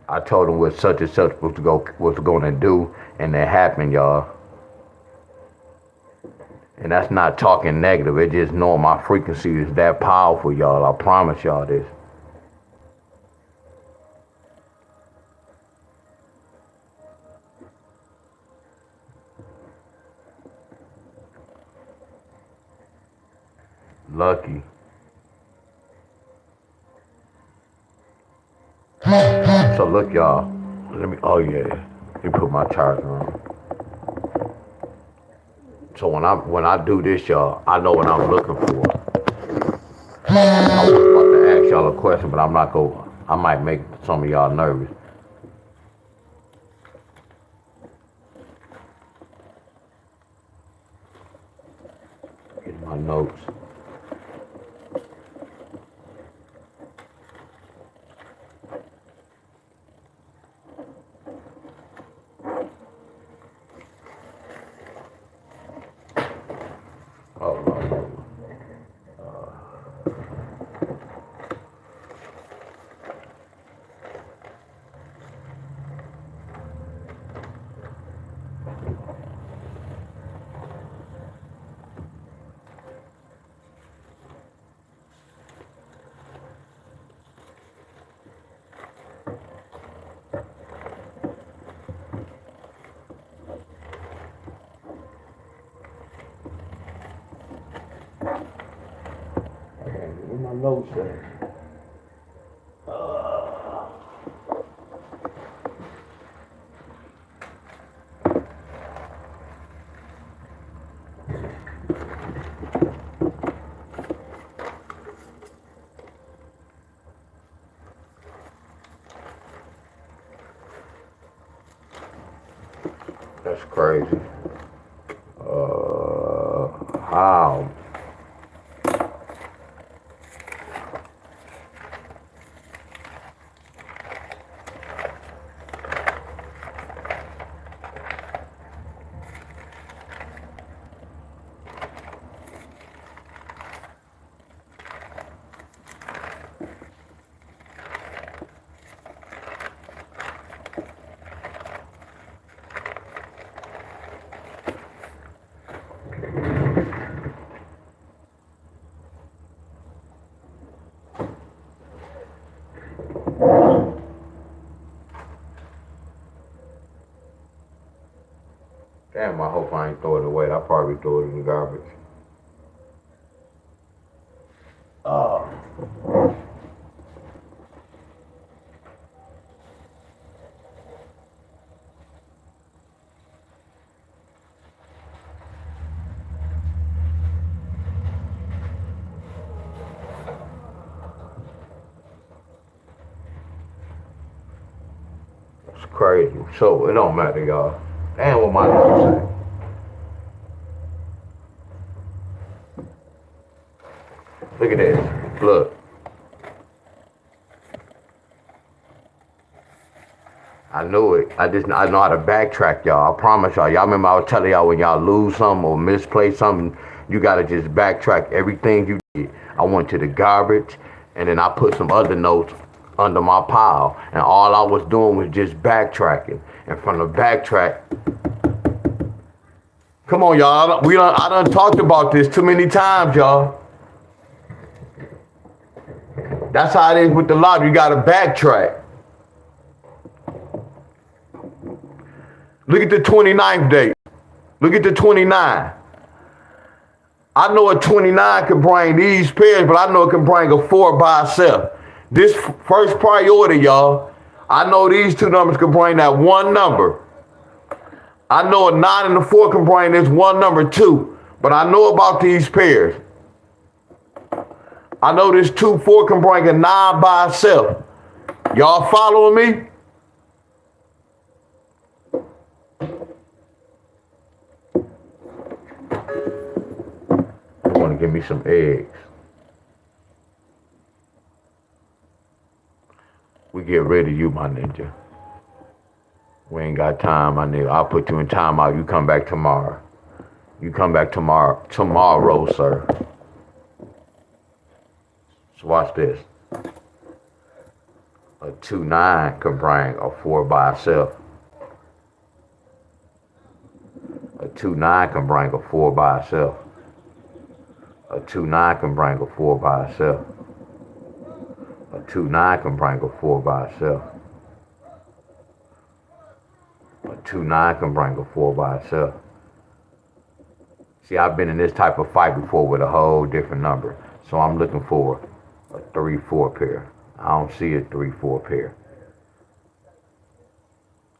I told him what such and such was gonna do, and it happened, y'all. And that's not talking negative. It's just knowing my frequency is that powerful, y'all. I promise y'all this. Lucky. So look, y'all. Oh yeah. Let me put my charger on. So when I do this, y'all, I know what I'm looking for. I was about to ask y'all a question, but I'm not going. I might make some of y'all nervous. Get my notes. Where my notes at? That's crazy. How? Damn, I hope I ain't throw it away. I'll probably throw it in the garbage. It's crazy. So it don't matter, y'all. Damn, what my notes say. Look at this. Look. I knew it. I know how to backtrack, y'all. I promise y'all. Y'all remember I was telling y'all when y'all lose something or misplace something, you gotta just backtrack everything you did. I went to the garbage, and then I put some other notes under my pile, and all I was doing was just backtracking. And from the backtrack, come on, y'all. I done talked about this too many times, y'all. That's how it is with the lottery. You gotta backtrack. Look at the 29th date. Look at the 29. I know a 29 can bring these pairs, but I know it can bring a 4 by itself. This first priority, y'all, I know these two numbers can bring that one number. I know a 9 and a 4 can bring this one number too, but I know about these pairs. I know this 2-4 can bring a 9 by itself. Y'all following me? I want to give me some eggs. We get rid of you, my ninja. We ain't got time, my nigga. I'll put you in timeout. You come back tomorrow. You come back tomorrow, sir. So watch this. A 2-9 can bring a 4 by itself. A 2-9 can bring a 4 by itself. A 2-9 can bring a 4 by itself. A 2-9 can bring a 4 by itself. A 2-9 can bring a 4 by itself. See, I've been in this type of fight before with a whole different number. So I'm looking for a 3-4 pair. I don't see a 3-4 pair.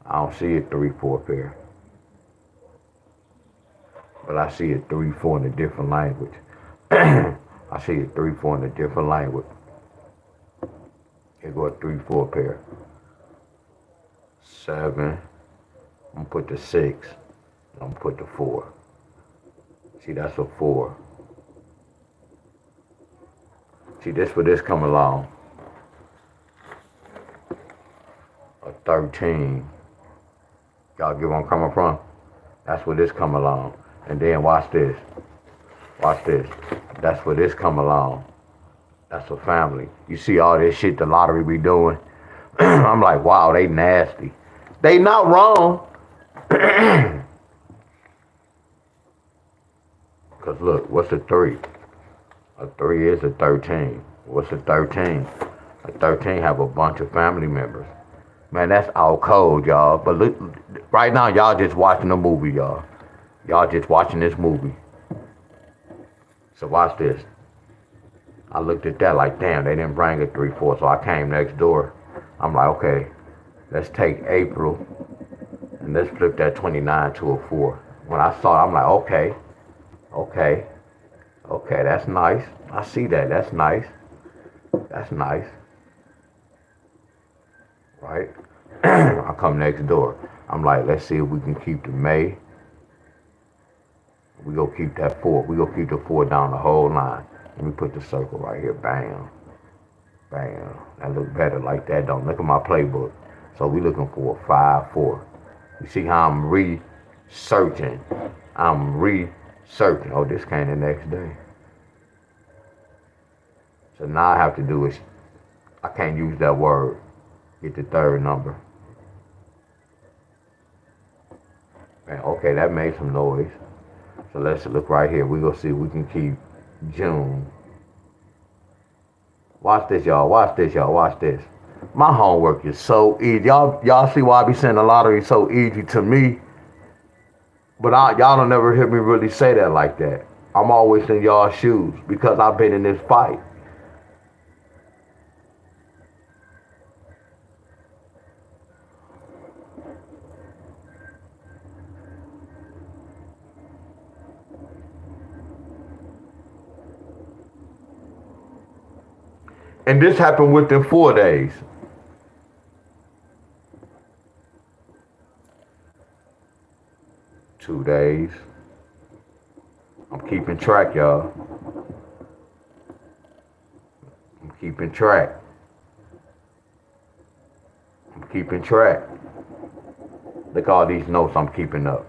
I don't see a 3-4 pair. But I see a 3-4 in a different language. I see a 3-4 in a different language. Here go a 3-4 pair. 7. I'm gonna put the 6. I'm gonna put the 4. See, that's a 4. See, this where this come along. A 13. Y'all get where I'm coming from? That's where this come along. And then watch this. Watch this. That's where this come along. That's a family. You see all this shit the lottery be doing? I'm like, wow, they nasty. They not wrong. Because look, what's a 3? A 3 is a 13. What's a 13? A 13 have a bunch of family members. Man, that's all cold, y'all. But look, right now, y'all just watching the movie, y'all. Y'all just watching this movie. So watch this. I looked at that like, damn, they didn't bring a 3-4. So I came next door. I'm like, okay, let's take April and let's flip that 29 to a 4. When I saw it, I'm like, okay, that's nice. I see that. That's nice. That's nice. Right? I come next door. I'm like, let's see if we can keep the May. We go keep that 4. We go keep the 4 down the whole line. Let me put the circle right here. Bam. Bam. That look better like that, don't look at my playbook. So we looking for a 5-4. You see how I'm researching. I'm researching. Oh, this came the next day. So now I have to do is, I can't use that word. Get the third number. Man, okay, that made some noise. So let's look right here. We're going to see if we can keep June. Watch this, y'all. Watch this, y'all. Watch this. My homework is so easy. Y'all see why I be saying the lottery is so easy to me? But y'all don't never hear me really say that like that. I'm always in y'all's shoes because I've been in this fight. And this happened within 4 days. Two days. I'm keeping track, y'all. I'm keeping track. I'm keeping track. Look at all these notes I'm keeping up.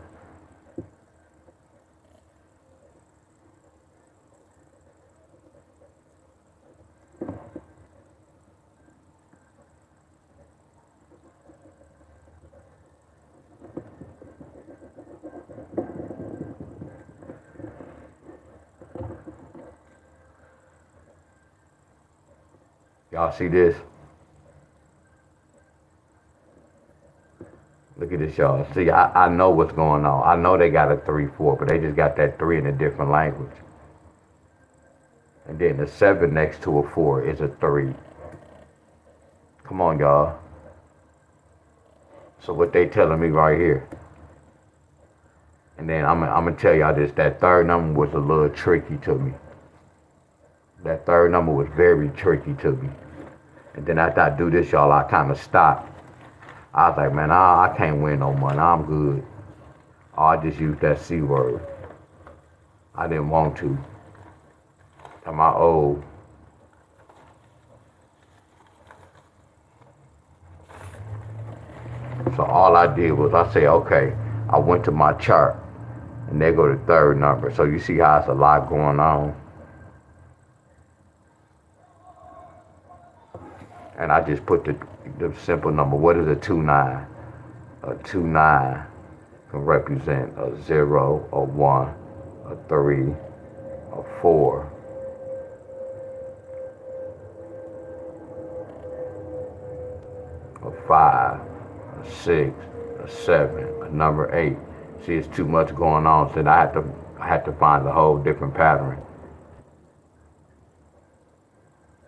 Y'all see this? Look at this, y'all. See, I know what's going on. I know they got a 3-4, but they just got that 3 in a different language. And then the 7 next to a 4 is a 3. Come on, y'all. So what they telling me right here. And then I'm gonna tell y'all this. That third number was a little tricky to me. That third number was very tricky to me. And then after I do this, y'all, I kind of stopped. I was like, man, I can't win no money. I'm good. Oh, I just used that C word. I didn't want to. Am I old? So all I did was I said, okay, I went to my chart. And there go the third number. So you see how it's a lot going on. And I just put the simple number. What is a 2-9? A 2-9 can represent a 0, a 1, a 3, a 4, a 5, a 6, a 7, a number 8. See, it's too much going on, so I had to find a whole different pattern.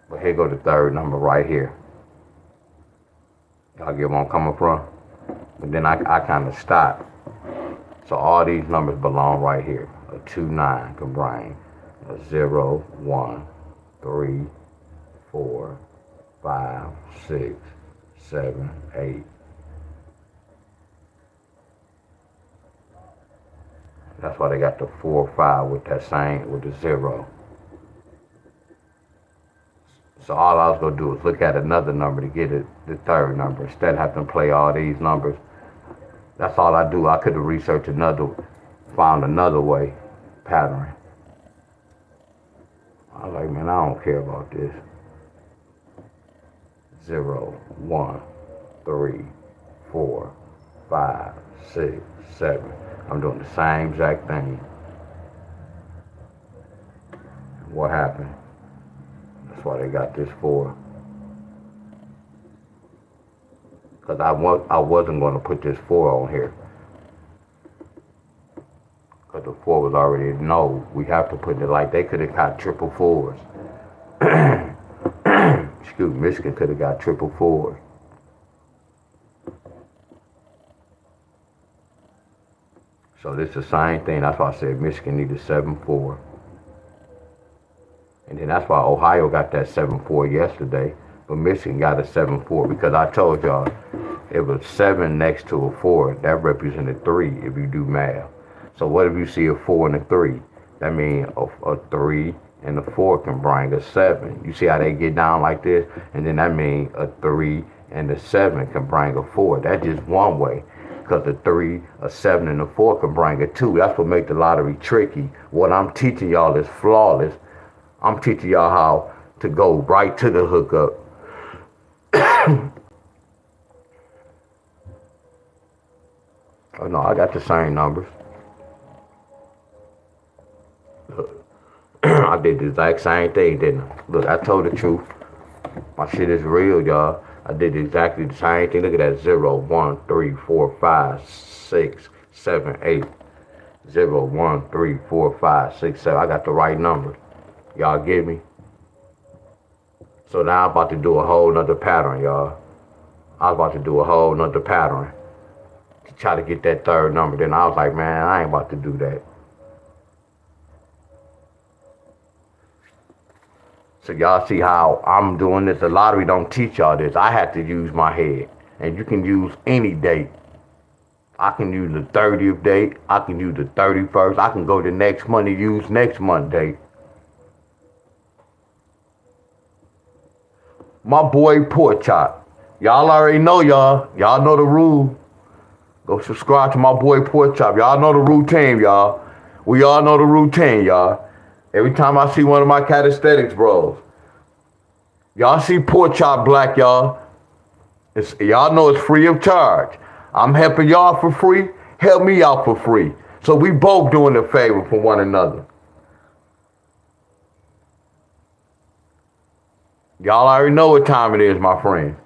But here go the third number right here. Y'all get where I'm coming from? But then I kind of stopped. So all these numbers belong right here. A 2-9 can bring a 0, 1, 3, 4, 5, 6, 7, 8. That's why they got the 4, 5 with that same, with the 0. So all I was gonna do is look at another number to get it, the third number, instead of having to play all these numbers. That's all I do. I could have researched found another way, pattern. I was like, man, I don't care about this. 0, 1, 3, 4, 5, 6, 7. I'm doing the same exact thing. What happened? That's why they got this 4. Because I wasn't going to put this 4 on here. Because the 4 was already, no, we have to put it like they could have got triple 4s. Excuse me, Michigan could have got triple 4s. So this is the same thing. That's why I said Michigan needed 7-4. And then that's why Ohio got that 7-4 yesterday. But Michigan got a 7-4 because I told y'all it was 7 next to a 4. That represented 3 if you do math. So what if you see a 4 and a 3? That means a 3 and a 4 can bring a 7. You see how they get down like this? And then that means a 3 and a 7 can bring a 4. That's just one way. Because a 3, a 7, and a 4 can bring a 2. That's what makes the lottery tricky. What I'm teaching y'all is flawless. I'm teaching y'all how to go right to the hookup. Oh no, I got the same numbers. Look, I did the exact same thing, didn't I? Look, I told the truth. My shit is real, y'all. I did exactly the same thing. Look at that 0, 1, 3, 4, 5, 6, 7, 8. 0, 1, 3, 4, 5, 6, 7. I got the right numbers. Y'all get me? So now I'm about to do a whole nother pattern, y'all. I was about to do a whole nother pattern to try to get that third number. Then I was like, man, I ain't about to do that. So y'all see how I'm doing this? The lottery don't teach y'all this. I had to use my head. And you can use any date. I can use the 30th date. I can use the 31st. I can go to next month and use next month date. My boy Pork Chop. Y'all already know, y'all. Y'all know the rule. Go subscribe to my boy Pork Chop. Y'all know the routine, y'all. We all know the routine, y'all. Every time I see one of my calisthenics bros, y'all see Pork Chop Black, y'all. Y'all know it's free of charge. I'm helping y'all for free. Help me out for free. So we both doing a favor for one another. Y'all already know what time it is, my friend.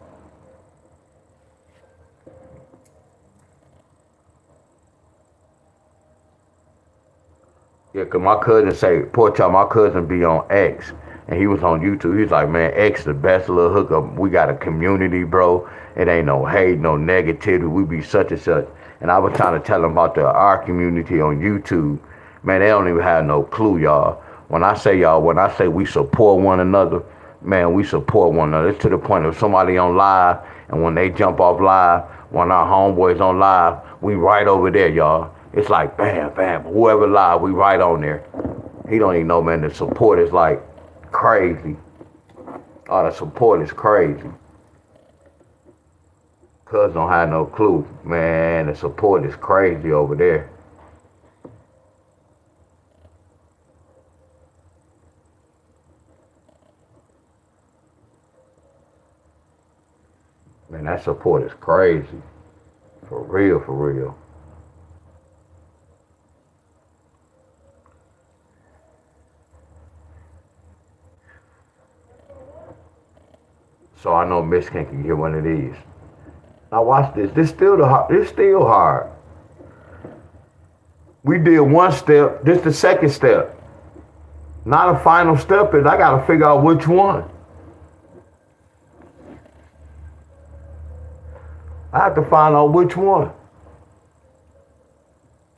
Yeah, cause my cousin say, Pork Chop, my cousin be on X, and he was on YouTube. He's like, man, X the best little hookup. We got a community, bro. It ain't no hate, no negativity. We be such and such. And I was trying to tell him about our community on YouTube. Man, they don't even have no clue, y'all. When I say we support one another, man, we support one another. It's to the point of somebody on live, and when they jump off live, when our homeboys on live, we right over there, y'all. It's like bam, bam, whoever live, we right on there. He don't even know, man, the support is like crazy. Oh, the support is crazy. Cuz don't have no clue. Man, the support is crazy over there. Man, that support is crazy. For real, for real. So I know Michigan can get one of these. Now watch this. This still hard. We did one step. This the second step. Now the final step is I gotta figure out which one. I have to find out which one.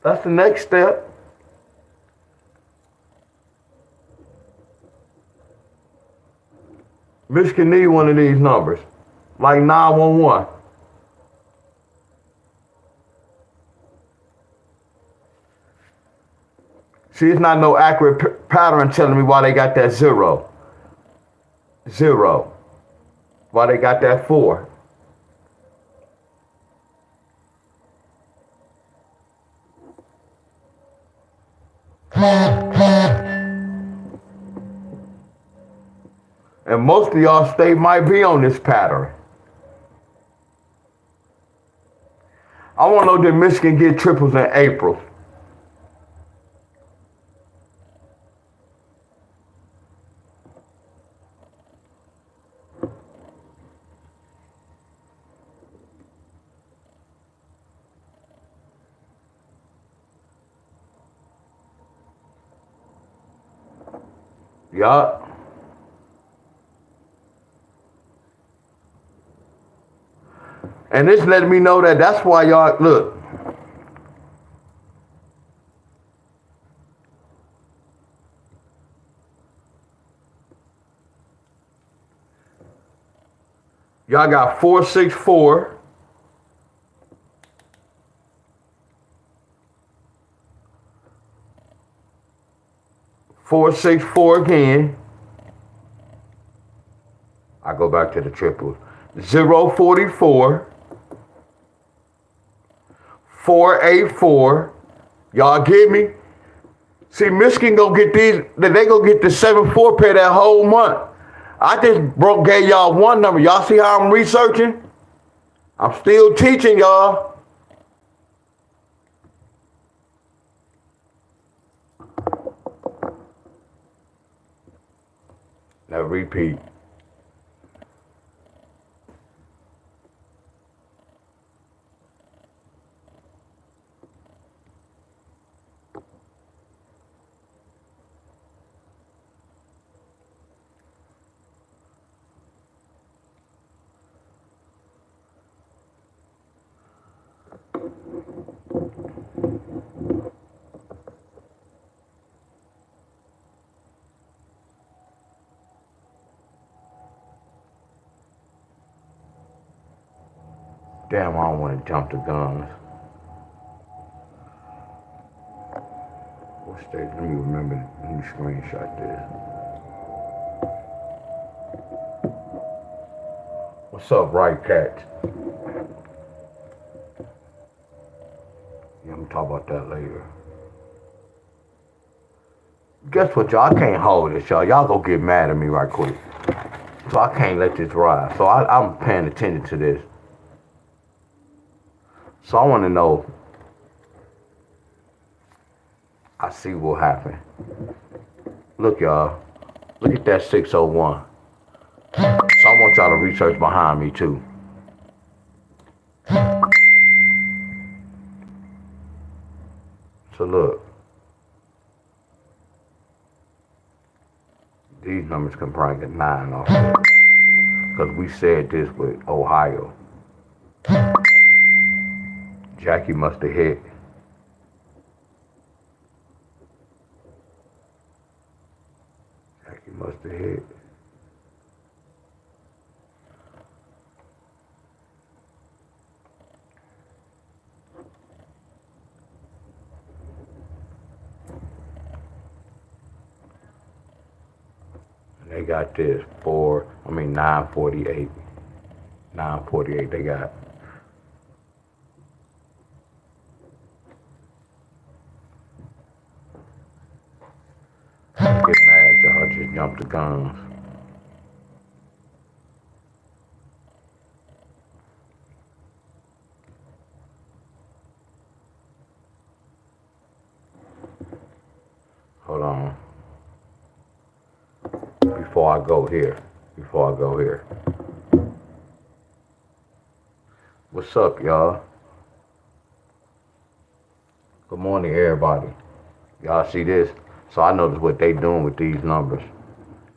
That's the next step. Michigan need one of these numbers, like 911. See, it's not no accurate pattern telling me why they got that 0. 0. Why they got that 4. And most of y'all state might be on this pattern. I want to know, did Michigan get triples in April? Yup. And this letting me know that that's why y'all, look. Y'all got 464. again. I go back to the triples. 044. 484. Y'all get me? See, Michigan go get these. They go get the 7-4 pair that whole month. I just gave y'all one number. Y'all see how I'm researching? I'm still teaching y'all. Now repeat. Damn, I don't want to jump the guns. What state? Let me remember. Let me screenshot this. What's up, right catch? Yeah, I'm gonna talk about that later. Guess what, y'all? I can't hold this, y'all. Y'all go get mad at me right quick. So I can't let this ride. So I'm paying attention to this. So I want to know. I see what happened. Look, y'all. Look at that 601. So I want y'all to research behind me, too. So look. These numbers can probably get 9 off there. Because we said this with Ohio. Jackie must have hit. Jackie must have hit. And they got this 948. 948 they got. Get mad, y'all just jump the guns. Hold on. Before I go here. What's up, y'all? Good morning, everybody. Y'all see this? So I noticed what they doing with these numbers.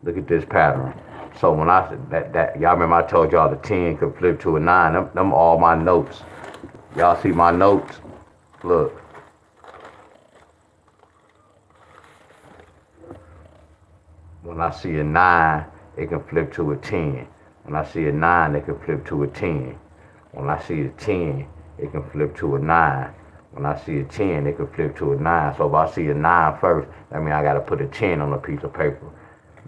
Look at this pattern. So when I said that y'all remember I told y'all the 10 could flip to a 9. Them all my notes. Y'all see my notes? Look. When I see a 9, it can flip to a 10. When I see a 9, it can flip to a 10. When I see a 10, it can flip to a 9. When I see a 10, it can flip to a 9. So if I see a 9 first, that means I got to put a 10 on a piece of paper.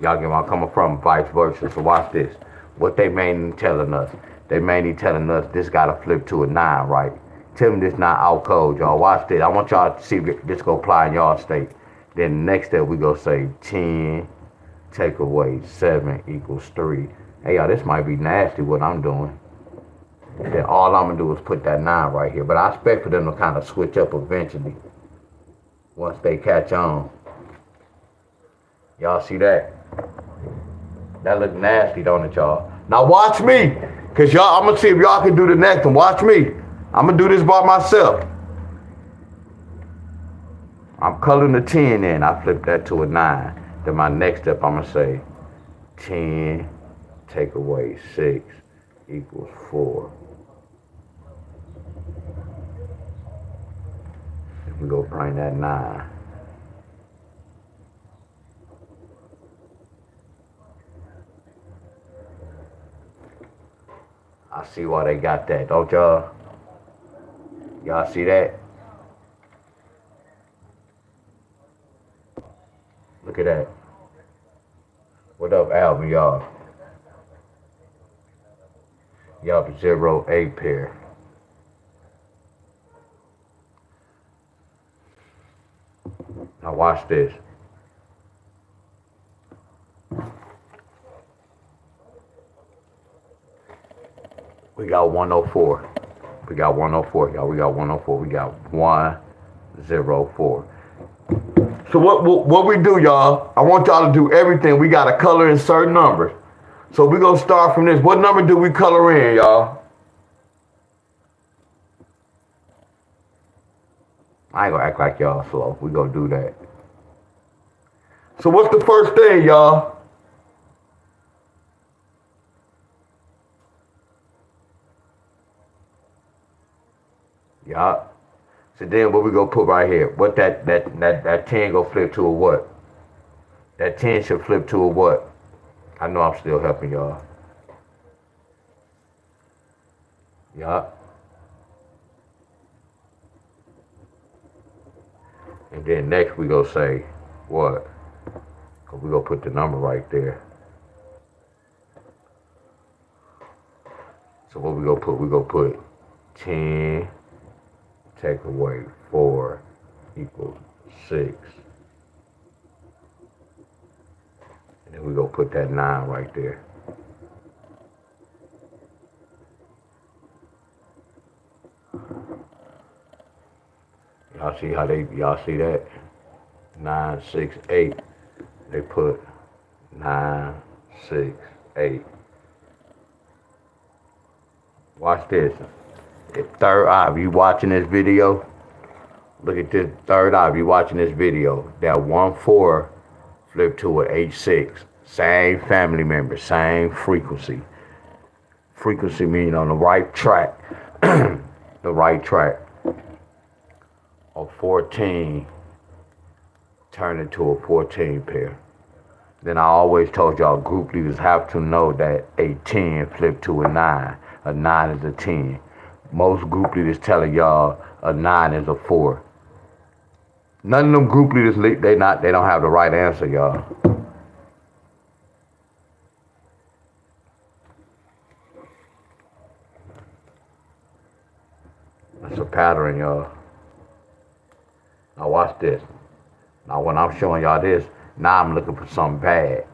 Y'all get where I'm coming from, vice versa. So watch this. What they mainly telling us? They mainly telling us this got to flip to a 9, right? Tell me this not out code, y'all. Watch this. I want y'all to see if this go apply in y'all state. Then the next step, we go say 10, take away 7 equals 3. Hey, y'all, this might be nasty what I'm doing. Then all I'm going to do is put that 9 right here. But I expect for them to kind of switch up eventually once they catch on. Y'all see that? That look nasty, don't it, y'all? Now watch me, because y'all, I'm going to see if y'all can do the next one. Watch me. I'm going to do this by myself. I'm coloring the 10 in. I flip that to a 9. Then my next step, I'm going to say 10 take away 6 equals 4. Then we go bring that 9. I see why they got that, don't y'all? Y'all see that? Look at that. What up, Alvin, y'all? Y'all 0, 8 pair. Now watch this. We got 104. We got 104, y'all. We got 104. We got 104. So what we do, y'all, I want y'all to do everything. We got to color in certain numbers. So we're going to start from this. What number do we color in, y'all? I ain't going to act like y'all slow. We're going to do that. So what's the first thing, y'all? Yeah. So then what we gonna put right here? What that 10 gonna flip to a what? That 10 should flip to a what? I know I'm still helping y'all. Yeah. And then next we gonna say what? Cause we gonna put the number right there. So what we gonna put? We gonna put 10 take away 4 equals 6. And then we gonna put that 9 right there. Y'all see how y'all see that? 9, 6, 8. They put 9, 6, 8. Watch this. Third eye, if you watching this video, look at this third eye, if you watching this video. That 1-4 flip to an H6. Same family member, same frequency. Frequency meaning on the right track. The right track. A 14 turn into a 14 pair. Then I always told y'all group leaders have to know that a 10 flip to a 9. A 9 is a 10. Most group leaders telling y'all a 9 is a 4. None of them group leaders, they don't have the right answer, y'all. That's a pattern, y'all. Now watch this. Now when I'm showing y'all this, now I'm looking for something bad.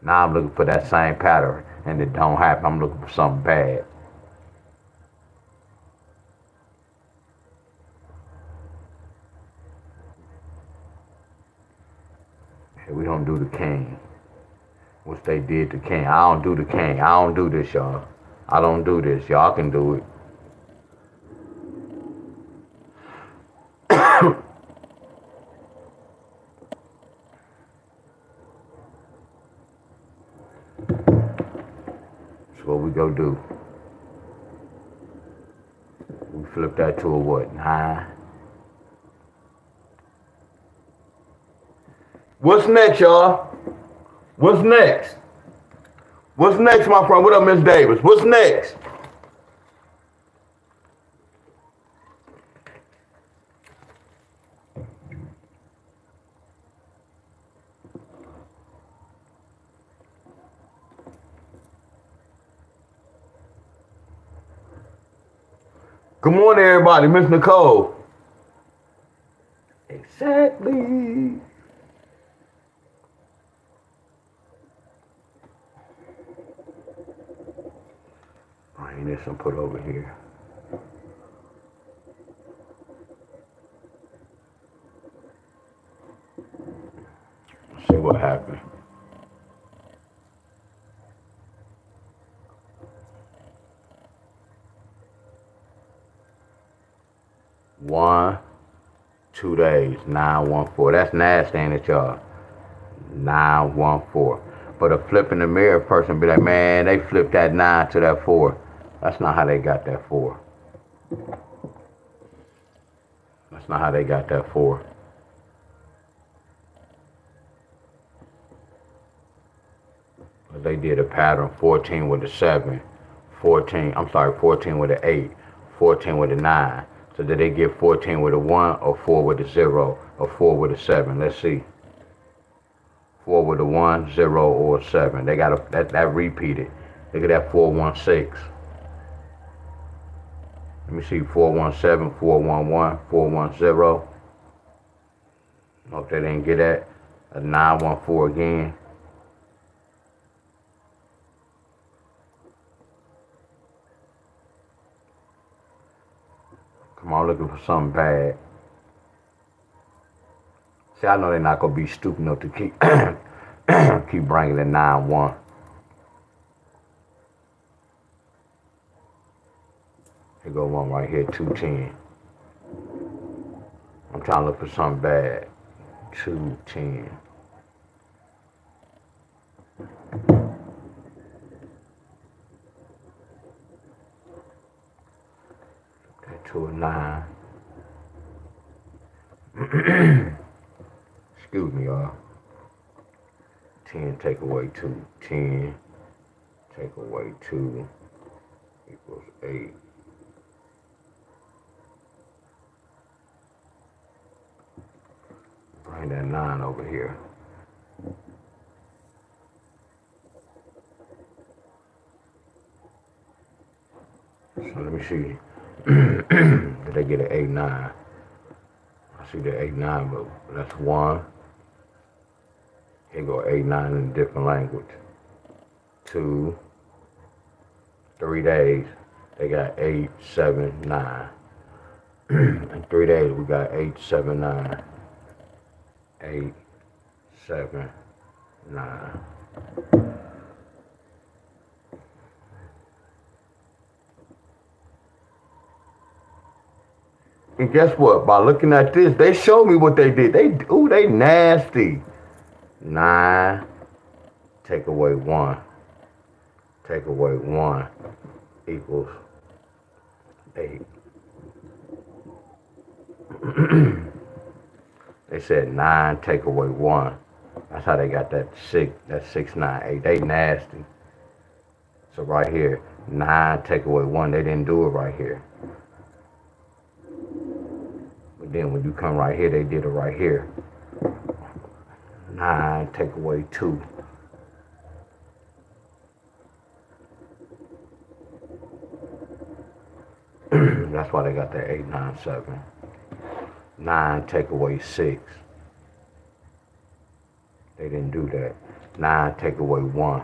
Now I'm looking for that same pattern, and it don't happen. I'm looking for something bad. don't do the king. Which they did to king. I don't do the king. I don't do this, y'all. I don't do this. Y'all can do it. So what we go do? We flip that to a what? 9. What's next, y'all? What's next? What's next, my friend? What up, Miss Davis? What's next? Good morning, everybody. Miss Nicole. Exactly. Bring this and put over here. See what happens. One, 2 days, 914. That's nasty, ain't it, y'all? 914. But a flip in the mirror person be like, man, they flipped that 9 to that 4. That's not how they got that 4. That's not how they got that 4. But they did a pattern 14 with a 7, 14 with an 8, 14 with a 9. So did they get 14 with a 1 or 4 with a 0 or 4 with a 7? Let's see. 4 with a 1, 0, or a 7. They got that repeated. Look at that 416. Let me see 417, 411, 410. Hope they didn't get that. A 914 again. Come on, looking for something bad. See, I know they're not gonna be stupid enough to keep keep bringing the 9-1. Here go one right here, 210. I'm trying to look for something bad. 210. That to a 9. Excuse me, y'all. 10 take away 2. 10 take away 2 equals 8. Bring that 9 over here. So let me see. Did they get an 8-9? I see the 8-9, but that's 1. Here go 8-9 in a different language. 2, 3 days, they got 8, 7, 9. In 3 days, we got 8, 7, 9. 8, 7, 9. And guess what? By looking at this, they showed me what they did. They nasty. 9, take away 1. Take away 1 equals 8. They said 9 take away 1. That's how they got that 6, that 6, 9, 8. They nasty. So right here, 9 take away 1. They didn't do it right here. But then when you come right here, they did it right here. 9 take away 2. That's why they got that 8, 9, 7. 9 take away 6. They didn't do that. 9 take away 1.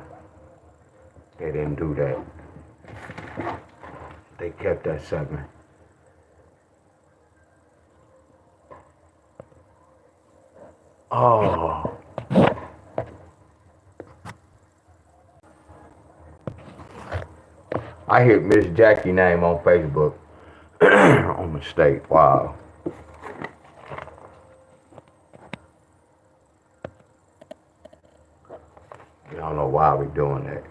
They didn't do that. They kept that 7. Oh. I hit Miss Jackie name on Facebook. On mistake. Wow. I don't know why we doing that.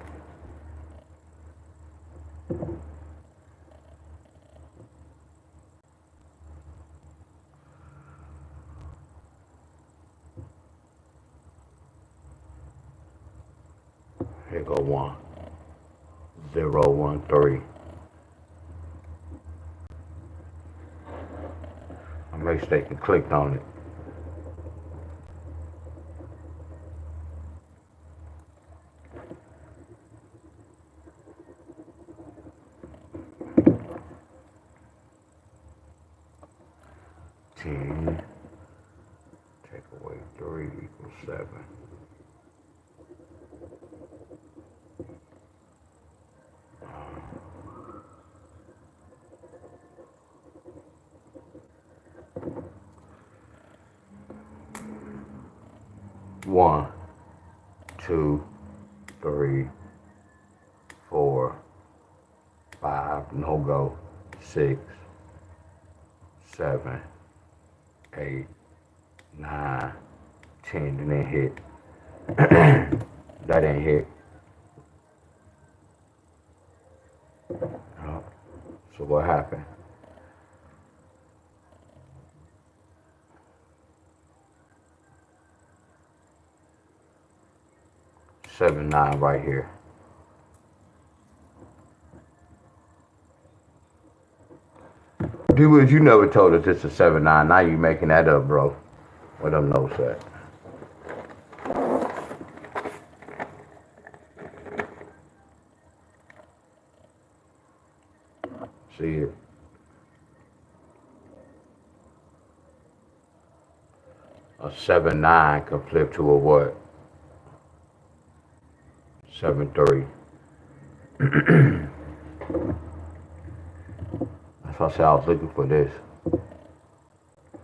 Here go 1 0 1 3. I mistake and clicked on it. Ten. Take away 3 equals 7. One, 2, 3, 4, 5, no go. 6, 7, 8, 9, 10, and then hit. That ain't hit. Oh, so what happened? Seven, 9 right here. Dude, you never told us it's a 7, 9. Now you making that up, bro. What them notes at? See it. A 7, 9 can flip to a what? 7, 3. That's why I said I was looking for this.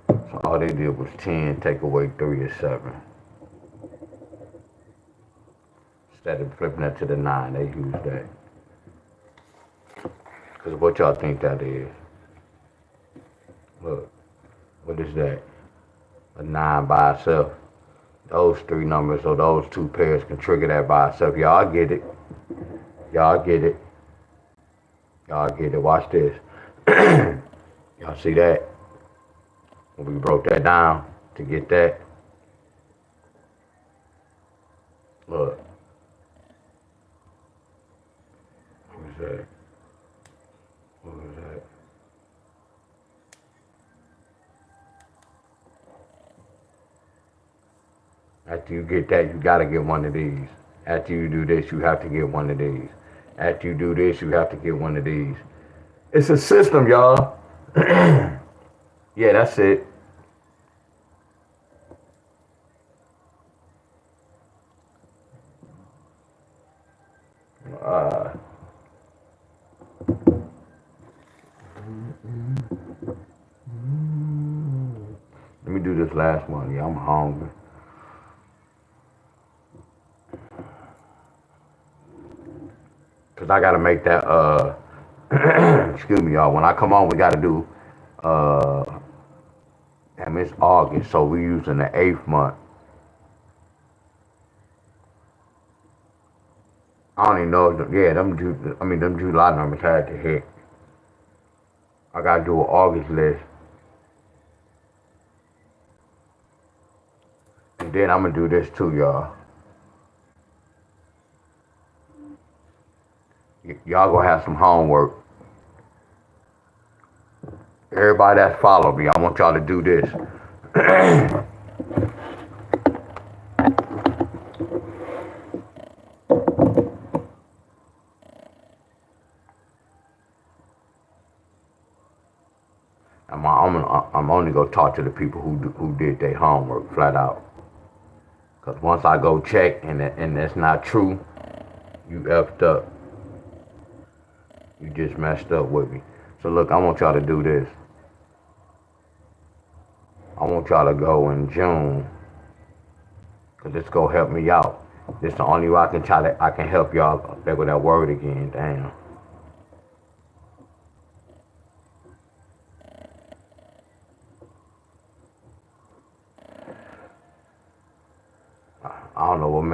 So all they did was 10, take away 3 is 7. Instead of flipping that to the 9, they used that. Because what y'all think that is? Look, what is that? A 9 by itself. Those 3 numbers or those 2 pairs can trigger that by itself. Y'all get it. Y'all get it. Y'all get it. Watch this. Y'all see that? When we broke that down to get that. Look. What was that? What was that? After you get that, you gotta get one of these. After you do this, you have to get one of these. After you do this, you have to get one of these. It's a system, y'all. Yeah, that's it. Let me do this last one. Yeah, I'm hungry. Cause I gotta make that excuse me y'all, when I come on we gotta do damn, it's August, so we using the 8th month. I don't even know if them July numbers had to hit. I gotta do an August list. And then I'm gonna do this too, y'all. Y'all gonna have some homework. Everybody that follow me, I want y'all to do this. I'm only gonna talk to the people who did their homework flat out. Cause once I go check and that's not true, you effed up. You just messed up with me. So look, I want y'all to do this. I want y'all to go in June, cause this gonna help me out. This the only way I can help y'all. Back with that word again, damn.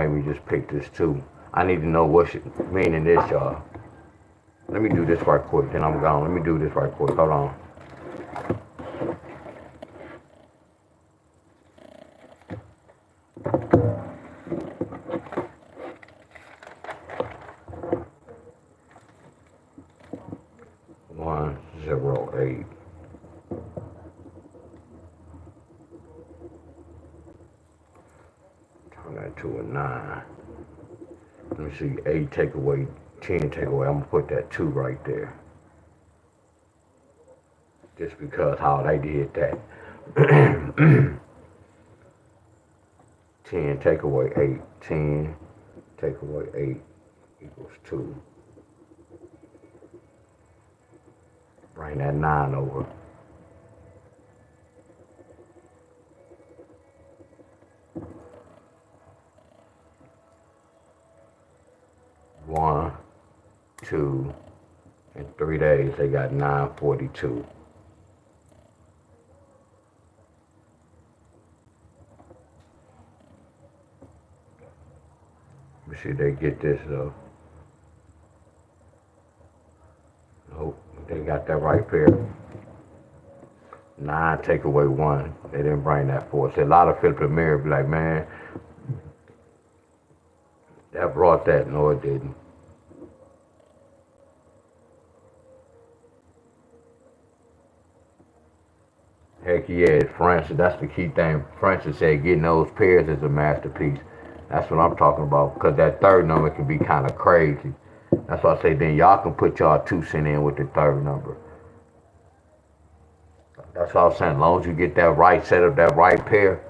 made me just pick this 2. I need to know what's meaning this, y'all. Let me do this right quick, then I'm gone. Let me do this right quick. Hold on. One, 0, 8. Turn that to a 9. Let me see. 8 take away 10 take away. I'm gonna put that 2 right there. Just because how they did that. 10 take away 8. 10 take away 8 equals 2. Bring that 9 over. One, 2, in 3 days they got 942. Let me see if they get this though. Nope, they got that right pair. 9 take away 1. They didn't bring that for us. A lot of Philip Mirror be like, man, that brought that. No, it didn't. Heck yeah, Francis, that's the key thing. Francis said getting those pairs is a masterpiece. That's what I'm talking about, because that third number can be kind of crazy. That's why I say then y'all can put y'all 2 cents in with the third number. That's all I'm saying. As long as you get that right set up, that right pair,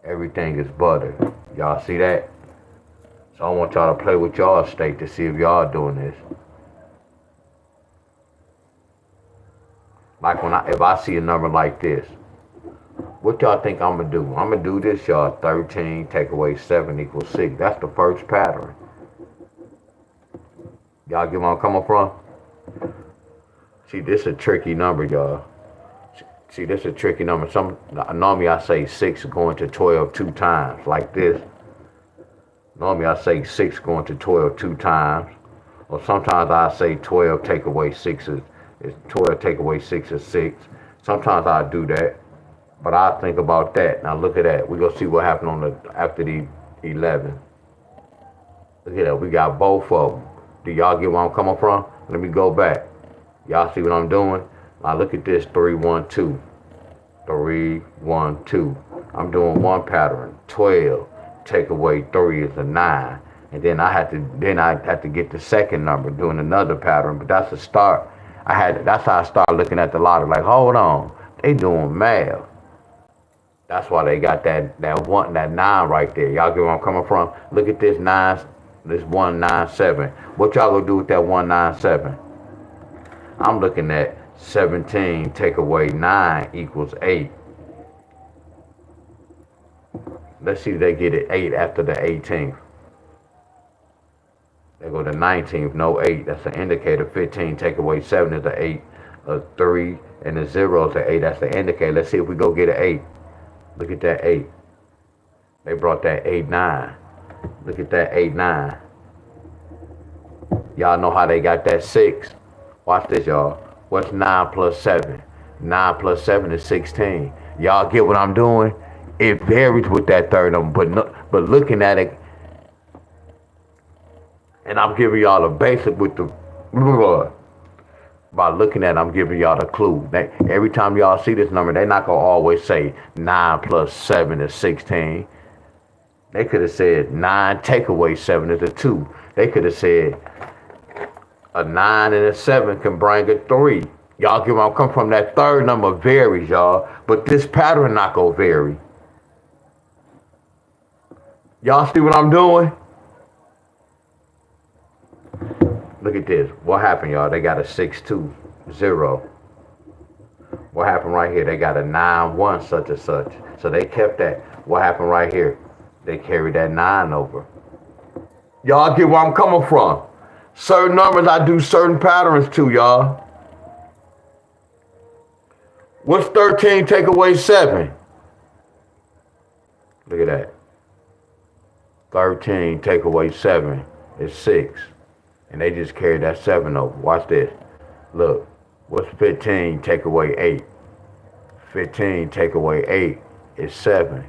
everything is butter. Y'all see that? So I want y'all to play with y'all state to see if y'all doing this. Like if I see a number like this, what y'all think I'm gonna do? I'm gonna do this, y'all. 13 take away 7 equals 6. That's the first pattern. Y'all get where I'm coming from? See, this is a tricky number, y'all. See, this is a tricky number. Normally I say 6 going to 12 2 times, like this. Normally I say 6 going to 12 2 times. Or sometimes I say 12 take away 6 is 12 take away 6 is 6. Sometimes I do that. But I think about that. Now look at that. We're gonna see what happened after the 11. Look at that. We got both of them. Do y'all get where I'm coming from? Let me go back. Y'all see what I'm doing? Now look at this 3 1 2. 3 1 2. I'm doing one pattern. 12 take away 3 is a 9. And then I had to get the second number doing another pattern. But that's a start. That's how I started looking at the lottery. Like, hold on, they doing math. That's why they got that 9 right there. Y'all get where I'm coming from? Look at this 9, this 197. What y'all gonna do with that 197? I'm looking at 17 take away 9 equals 8. Let's see if they get it 8 after the 18th. They go to 19th, no 8. That's an indicator. 15 take away 7 is an 8. A 3 and a 0 is an 8. That's the indicator. Let's see if we go get an 8. Look at that 8. They brought that 8 9. Look at that 8 9. Y'all know how they got that 6. Watch this, y'all. What's 9 plus 7? 9 plus 7 is 16. Y'all get what I'm doing? It varies with that third number, but looking at it, and I'm giving y'all the basic with the, by looking at it, I'm giving y'all the clue. Every time y'all see this number, they're not going to always say 9 plus 7 is 16. They could have said 9 take away 7 is a 2. They could have said a 9 and a 7 can bring a 3. Y'all get where I'm coming from? That third number varies, y'all, but this pattern not going to vary. Y'all see what I'm doing? Look at this. What happened, y'all? They got a 6 2 0. What happened right here? They got a 9 1 such and such. So they kept that. What happened right here? They carried that 9 over. Y'all get where I'm coming from? Certain numbers I do certain patterns to, y'all. What's 13 take away 7? Look at that. 13 take away 7 is 6. And they just carried that 7 over. Watch this. Look, what's 15 take away 8? 15 take away 8 is 7.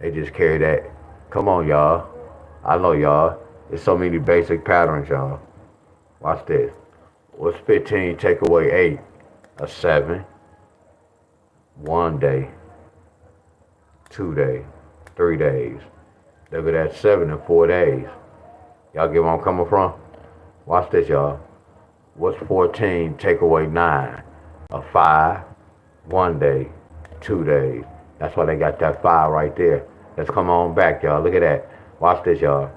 They just carry that. Come on, y'all. I know y'all. There's so many basic patterns, y'all. Watch this. What's 15 take away 8? A 7. 1 day. 2 days. 3 days. Look at that 7 in 4 days. Y'all get where I'm coming from? Watch this, y'all. What's 14 take away 9? A 5. 1 day. 2 days. That's why they got that 5 right there. Let's come on back, y'all. Look at that. Watch this, y'all.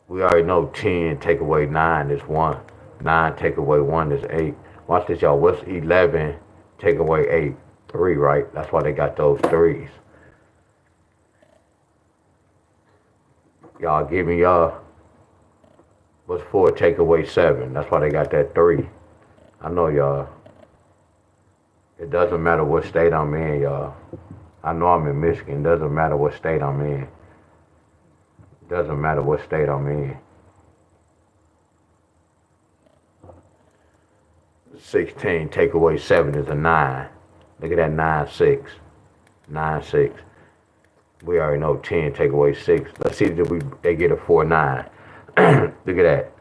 We already know 10 take away 9 is 1. 9 take away 1 is 8. Watch this, y'all. What's 11 take away 8? 3, right? That's why they got those 3s. Y'all give me y'all. What's 4 take away 7? That's why they got that 3. I know y'all. It doesn't matter what state I'm in, y'all. I know I'm in Michigan. It doesn't matter what state I'm in. It doesn't matter what state I'm in. 16 take away 7 is a 9. Look at that 9, 6. 9, 6. We already know 10 take away 6. Let's see if they get a 4, 9. Look at that.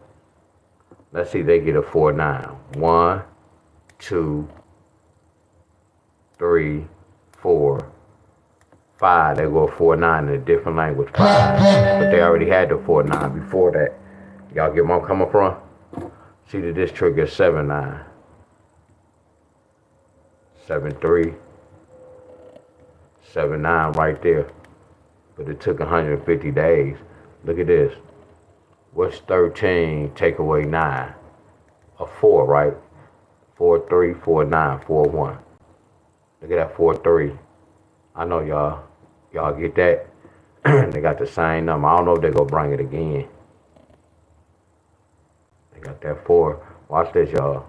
Let's see if they get a 4, 9. 1, 2, 3, 4, 5. They go 4, 9 in a different language. 5. But they already had the 4, 9 before that. Y'all get where I'm coming from? See that this trigger is 7, 9. 7, 3. 7, 9 right there. But it took 150 days. Look at this. What's 13 take away 9? A 4, right? 4, 3, 4, 9, 4, 1. Look at that 4, 3. I know y'all. Y'all get that? They got the same number. I don't know if they're going to bring it again. They got that 4. Watch this, y'all.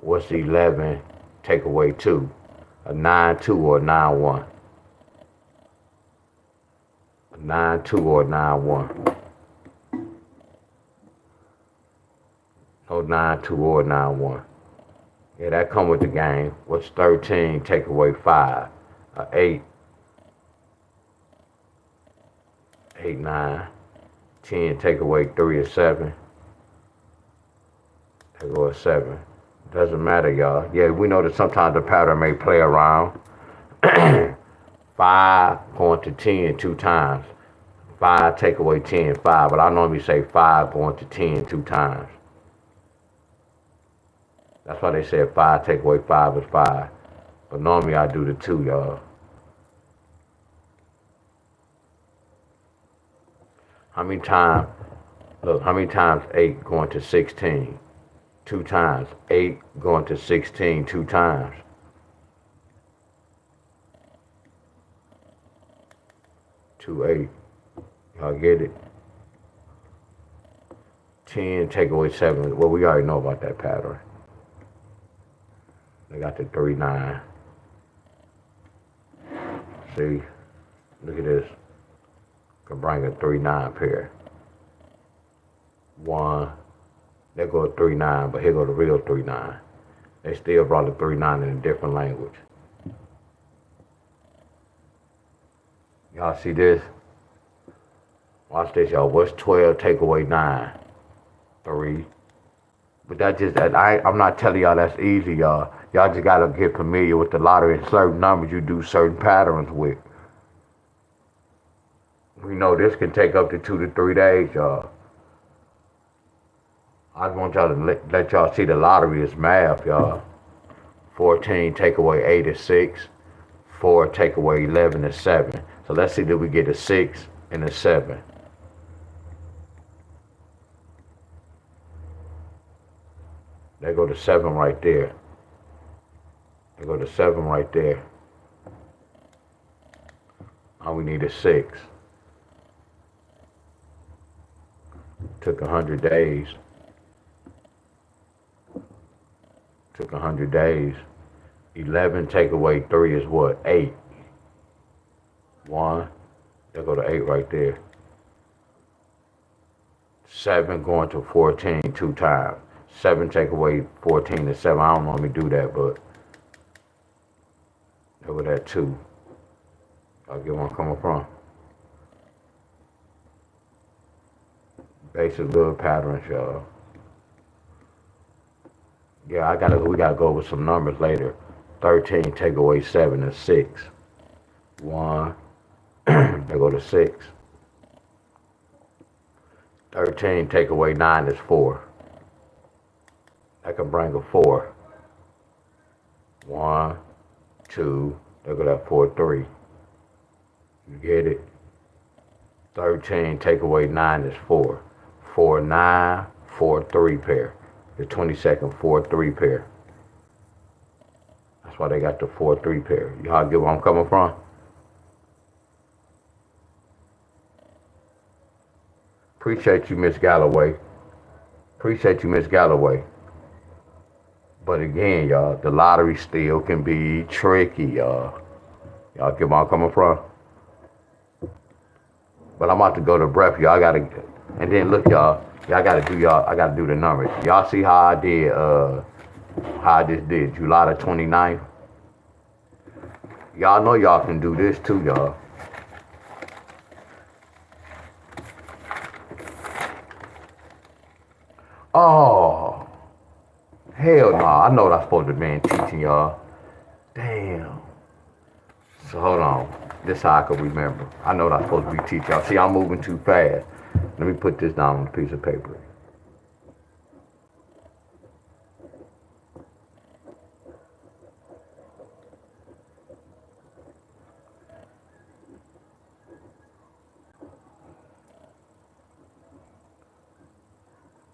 What's 11 take away 2? A 9, 2 or a 9, 1? A 9, 2 or a 9, 1? No 9, 2 or 9, 1. Yeah, that come with the game. What's 13 take away 5? A 8. 8, 9. 10 take away 3 is 7. They go a 7. Doesn't matter, y'all. Yeah, we know that sometimes the pattern may play around. 5 going to 10 2 times. 5 take away 10, 5. But I normally say 5 going to 10 2 times. That's why they said 5 take away 5 is 5. But normally I do the 2, y'all. How many times, look, how many times 8 going to 16? 2 times. 8 going to 16 2 times. 2, 8. Y'all get it? 10 take away 7. Well, we already know about that pattern. They got the 3, 9. See? Look at this. Can bring a 3, 9 pair. 1. There go a 3, 9, but here go the real 3, 9. They still brought the 3, 9 in a different language. Y'all see this? Watch this, y'all. What's 12 take away 9? 3. But I'm not telling y'all that's easy, y'all. Y'all just gotta get familiar with the lottery and certain numbers you do certain patterns with. We know this can take up to 2 to 3 days, y'all. I just want y'all to let y'all see the lottery is math, y'all. 14 take away 8 is 6. 4 take away 11 is 7. So let's see that we get a 6 and a 7. There go the 7 right there. There go the 7 right there. All we need is 6. Took 100 days. Took 100 days. 11 take away 3 is what? 8. 1. There go the 8 right there. 7 going to 14 2 times. 7 take away 14 is 7. I don't normally do that, but over that 2. I'll get where I'm coming from. Basic little patterns, y'all. Yeah, we gotta go with some numbers later. 13 take away 7 is 6. 1. They go to 6. 13 take away 9 is 4. I can bring a 4. 1, 2, look at that 4, 3. You get it? 13 take away 9 is 4. 4, 9, 4, 3 pair. The 22nd 4, 3 pair. That's why they got the 4, 3 pair. Y'all get where I'm coming from? Appreciate you, Miss Galloway. Appreciate you, Miss Galloway. But again, y'all, the lottery still can be tricky, y'all. Y'all get where I'm coming from? But I'm about to go to breath, y'all. And then look, y'all. I gotta do the numbers. Y'all see how I did, how I just did July the 29th? Y'all know y'all can do this too, y'all. Oh, hell no. I know what I'm supposed to be teaching y'all. Damn. So hold on. This is how I can remember. I know what I'm supposed to be teaching y'all. See, I'm moving too fast. Let me put this down on a piece of paper.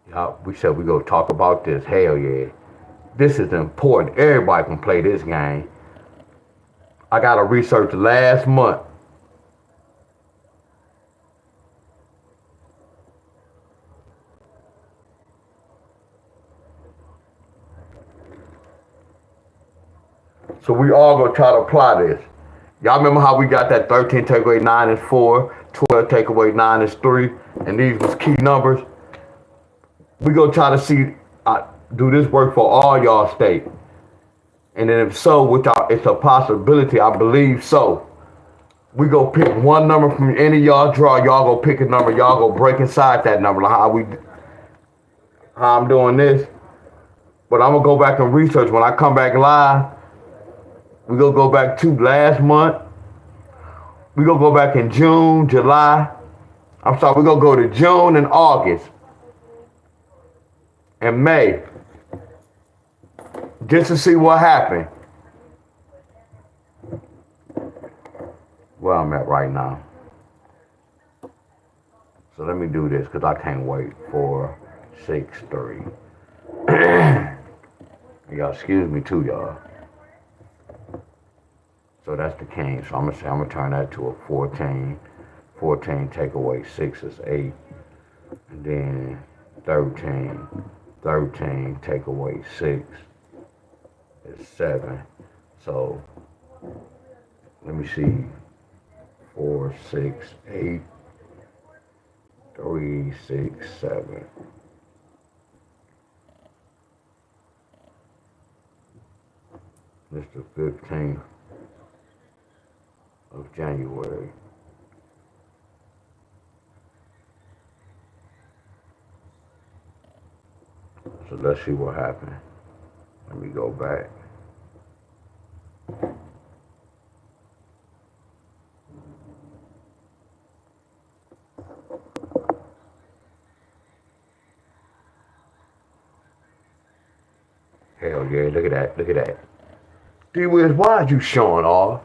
Y'all, we said we go talk about this. Hell yeah. This is important. Everybody can play this game. I got to research last month. So we all gonna try to apply this. Y'all remember how we got that 13 take away 9 is 4, 12 take away 9 is 3, and these was key numbers? We gonna try to see, do this work for all y'all state. And then if so, which it's a possibility, I believe so. We go pick one number from any of y'all draw, y'all go pick a number, y'all go break inside that number, like how I'm doing this. But I'm gonna go back and research. When I come back live, we gonna go back to last month. We gonna go back in June, July. I'm sorry, we gonna go to June and August and May, just to see what happened. Where I'm at right now. So let me do this because I can't wait. 4, 6, 3. Y'all excuse me too, y'all. So that's the king. So I'm gonna turn that to a 14. 14 take away 6 is 8. And then 13. 13 take away 6 is 7. So let me see. 4, 6, 8, 3, 6, 7. This is the 15th of January. So let's see what happened. Let me go back. Hell yeah, look at that, look at that. D-Wiz, why are you showing off?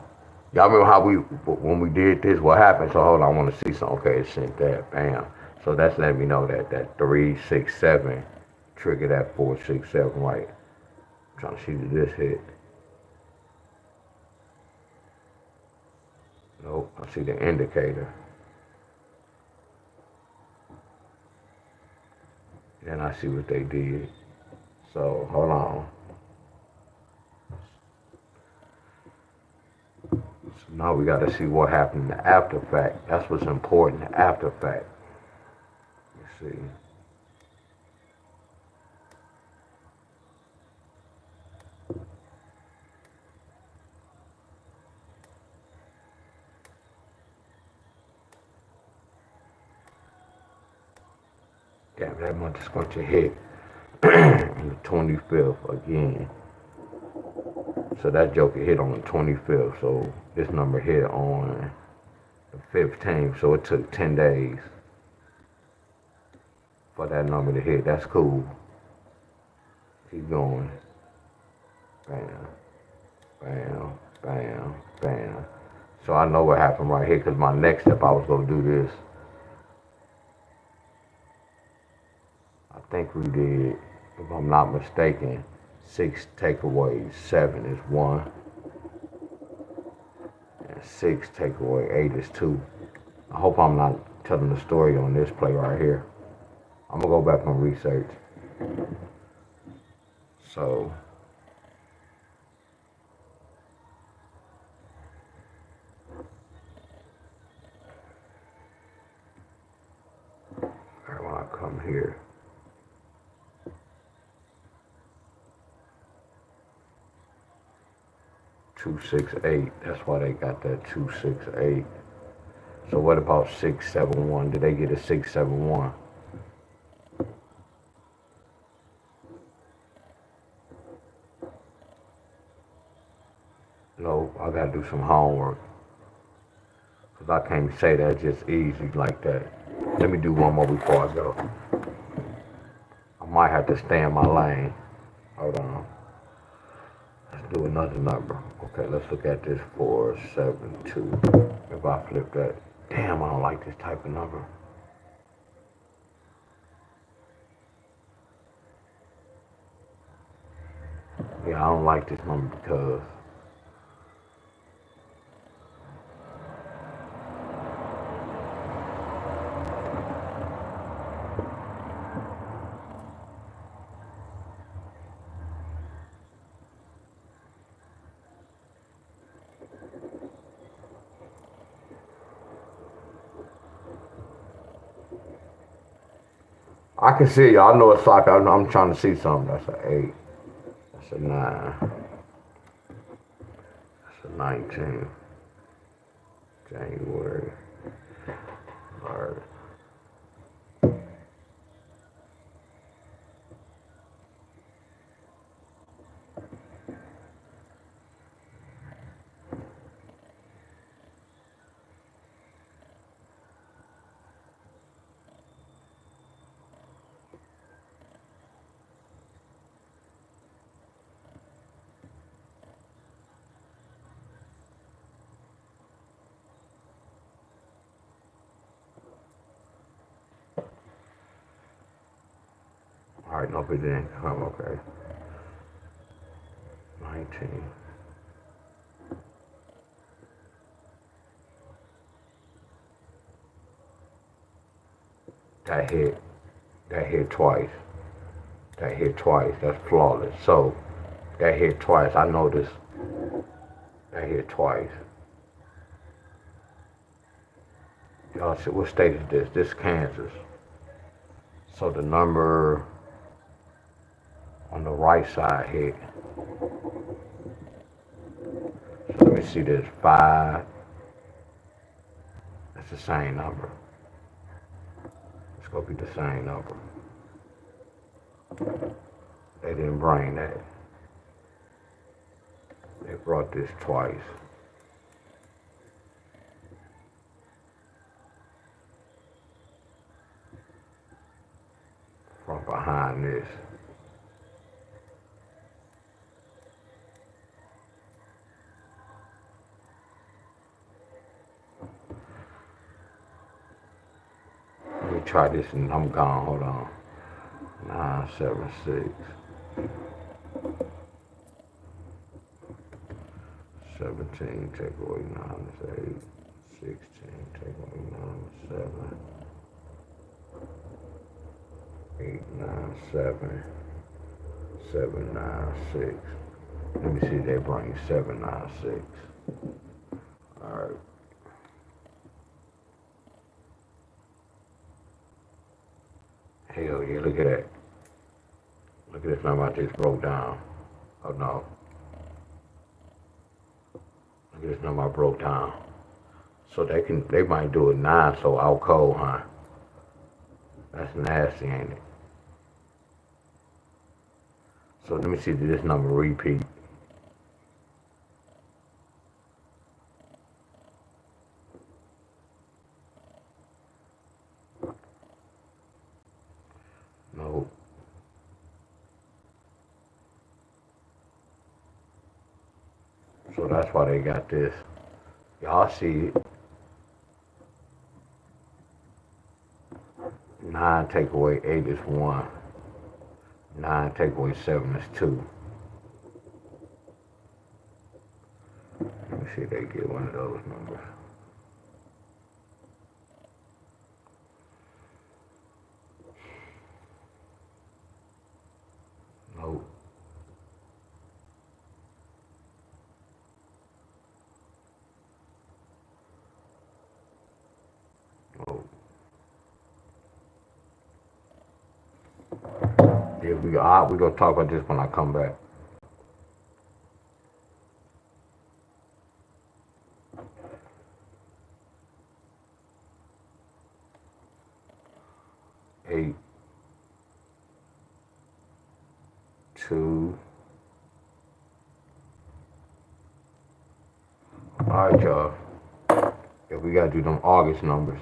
Y'all remember how when we did this, what happened? So hold on, I want to see something. Okay, it sent that, bam. So that's letting me know that 3, 6, 7 triggered that 4, 6, 7, right? I'm trying to see did this hit. Nope, I see the indicator. Then I see what they did. So hold on. So now we got to see what happened in the after fact. That's what's important, the after fact. Let's see. Damn, that month is going to hit on the 25th again. So that joker hit on the 25th. So this number hit on the 15th. So it took 10 days for that number to hit. That's cool. Keep going. Bam, bam, bam, bam. So I know what happened right here because my next step I was going to do this. I think we did, if I'm not mistaken, 6 takeaways, 7 is 1. And 6 takeaway, 8 is 2. I hope I'm not telling the story on this play right here. I'm going to go back and research. So, alright, when I come here, two, 6, 8. That's why they got that 2, 6, 8. So what about 6, 7, 1? Did they get a 6, 7, 1? No, I gotta do some homework. Cause I can't say that just easy like that. Let me do one more before I go. I might have to stay in my lane. Hold on. Let's do another number. Okay, let's look at this 4, 7, 2. If I flip that. Damn, I don't like this type of number. Yeah, I don't like this number because I can see, I know it's like I'm trying to see something. That's an 8. That's a 9. That's a 19. January. Alright. Alright, nope, it didn't come, okay. 19. That hit twice. That hit twice, that's flawless. So, that hit twice, I noticed that hit twice. Y'all see, what state is this? This is Kansas. So the number on the right side hit. So let me see this, 5. That's the same number. It's gonna be the same number. They didn't bring that. They brought this twice. From behind this. Let me try this and I'm gone, hold on. 9, 7, 6. 17, take away 9 is 8. 16, take away 9 is 7. 8, 9, 7. 7, 9, 6. Let me see, they bring 7, 9, 6. Alright. Hell yeah, look at that. Look at this number I just broke down. Oh no. Look at this number I broke down. So they might do a 9, so out cold, huh? That's nasty, ain't it? So let me see, did this number repeat? No. So that's why they got this. Y'all see it. 9 take away 8 is 1. 9 take away 7 is 2. Let me see if they get one of those numbers. Nope. Nope. Yeah, we gonna talk about this when I come back. Eight, 2. All right, y'all. Yeah, we gotta do them August numbers.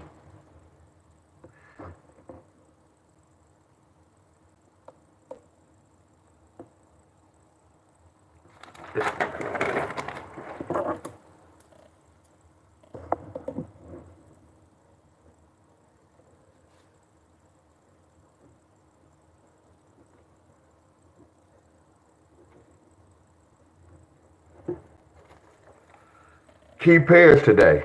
Key pairs today.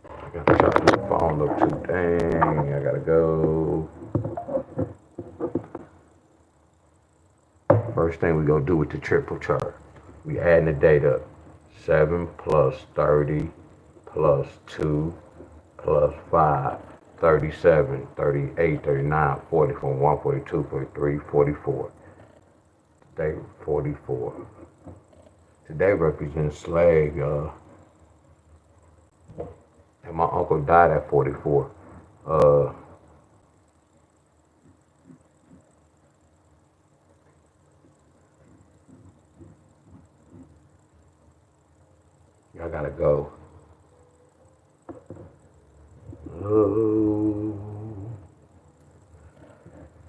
I gotta charge the phone up too. Dang, I gotta go. First thing we gonna do with the triple chart. We adding the data up. 7 plus 30 plus 2 plus 5. 37, 38, 39, 40, 41, 42, 43, 44. Today, 44. Today represents slag, and my uncle died at 44. I gotta go.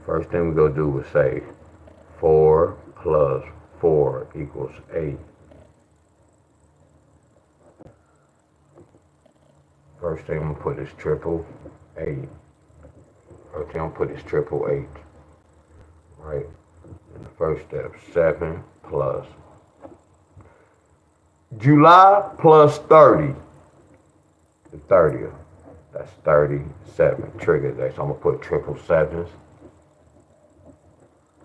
First thing we gonna do is say 4 plus 4 equals 8. First thing I'm gonna put is triple 8. First thing I'm gonna put is triple 8. Right? In the first step, 7 plus July plus 30. The 30th. That's 37. Trigger that. So I'm gonna put triple 7s.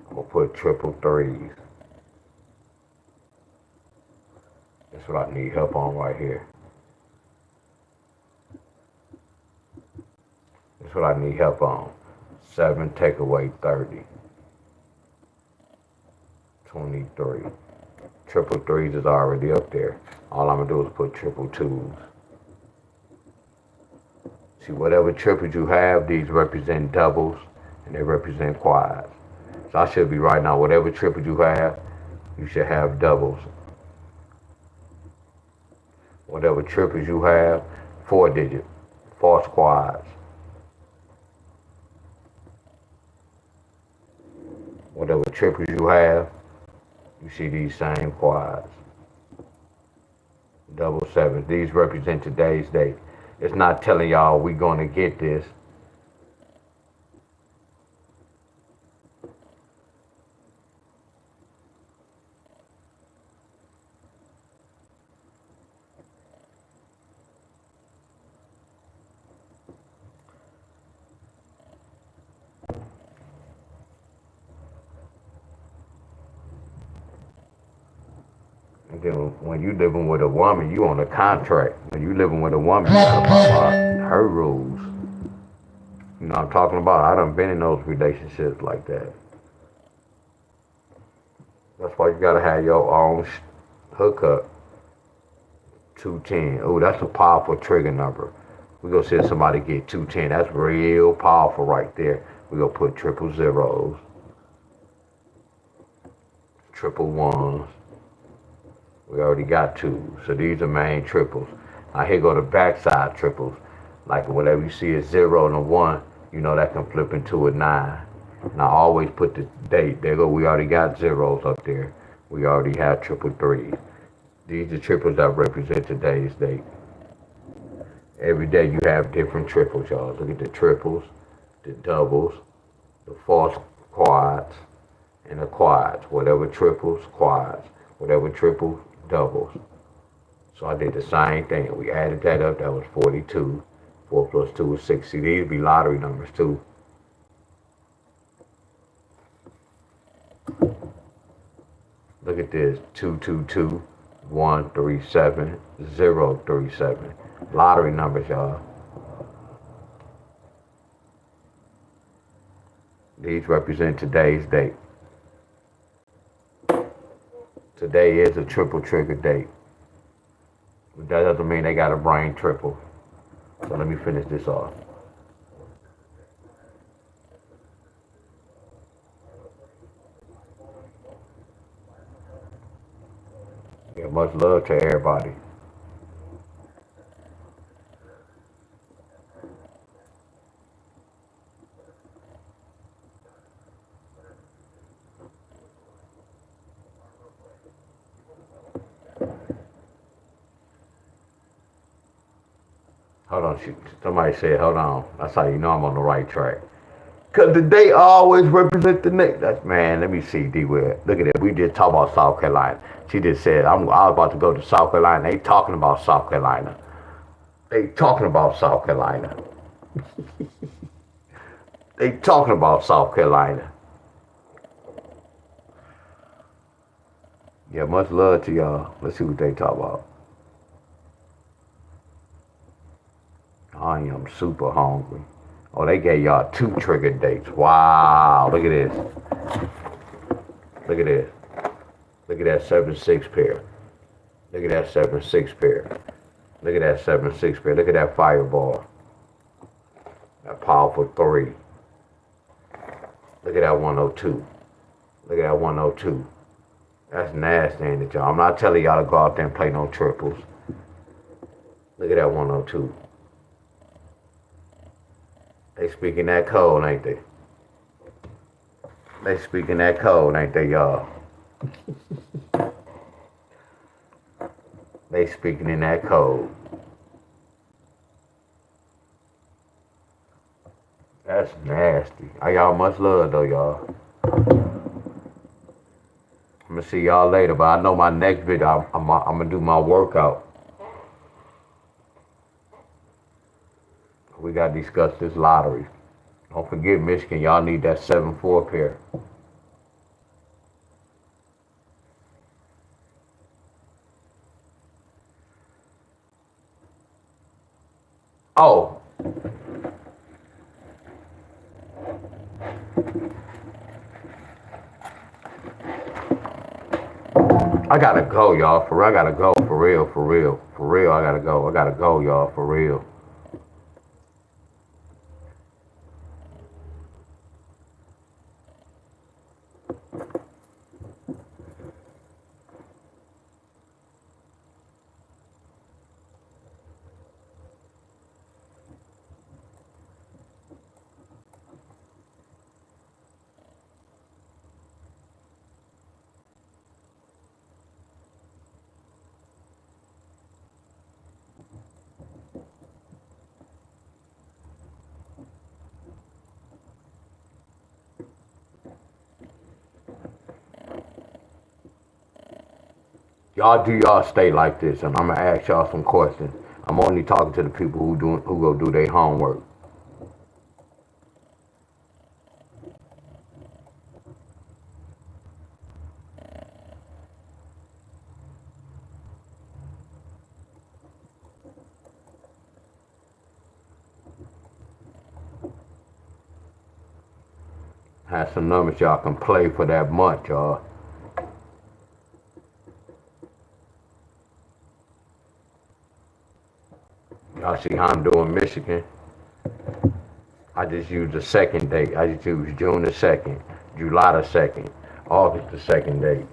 I'm gonna put triple 3s. That's what I need help on right here. That's what I need help on. 7 take away 30. 23. Triple 3s is already up there. All I'm gonna do is put triple 2s. See, whatever triples you have, these represent doubles and they represent quads. So I should be right now, whatever triple you have, you should have doubles. Whatever triples you have, 4-digit, false quads. Whatever triples you have, you see these same quads. Double 7s. These represent today's date. It's not telling y'all we gonna get this. And then when you living with a woman, you on a contract. When you living with a woman, you gotta follow her rules. You know what I'm talking about? I done been in those relationships like that. That's why you gotta have your own hookup. 210. Oh, that's a powerful trigger number. We gonna see somebody get 210. That's real powerful right there. We gonna put triple zeros, triple ones. We already got two. So these are main triples. Now here go the backside triples. Like whatever you see is 0 and a 1, you know that can flip into a 9. And I always put the date. There go, we already got zeros up there. We already have triple threes. These are triples that represent today's date. Every day you have different triples, y'all. Look at the triples, the doubles, the false quads, and the quads. Whatever triples, quads. Whatever triples, doubles. So I did the same thing. We added that up. That was 42. 4 plus 2 is 6. See, these be lottery numbers too. Look at this. 222, 137, 037. Lottery numbers, y'all. These represent today's date. Today is a triple trigger date. But that doesn't mean they got a brain triple. So let me finish this off. Yeah, much love to everybody. Hold on, somebody said, hold on. That's how you know I'm on the right track. Because the day always represent the next. That's, man, let me see, D-Will. Look at it. We just talked about South Carolina. She just said, I was about to go to South Carolina. They talking about South Carolina. They talking about South Carolina. They talking about South Carolina. Yeah, much love to y'all. Let's see what they talk about. I am super hungry. Oh, they gave y'all 2 trigger dates. Wow, look at this. Look at this. Look at that 7-6 pair. Look at that 7-6 pair. Look at that 7-6 pair. Look at that fireball. That powerful 3. Look at that 102. Look at that 102. That's nasty, ain't it, y'all? I'm not telling y'all to go out there and play no triples. Look at that 102. They speaking that code, ain't they? They speaking that code, ain't they, y'all? They speaking in that code. That's nasty. I y'all much love though, y'all. I'm gonna see y'all later, but I know my next video, I'm gonna do my workout. We gotta discuss this lottery. Don't forget, Michigan, y'all need that 7-4 pair. Oh. I gotta go, y'all. For real, I gotta go. For real, for real. For real, I gotta go. I gotta go, y'all. For real. Y'all do y'all stay like this, and I'm gonna ask y'all some questions. I'm only talking to the people who go do their homework. Have some numbers y'all can play for that month, y'all. Y'all see how I'm doing Michigan? I just used the second date. I just used June the 2nd, July the 2nd, August the 2nd date.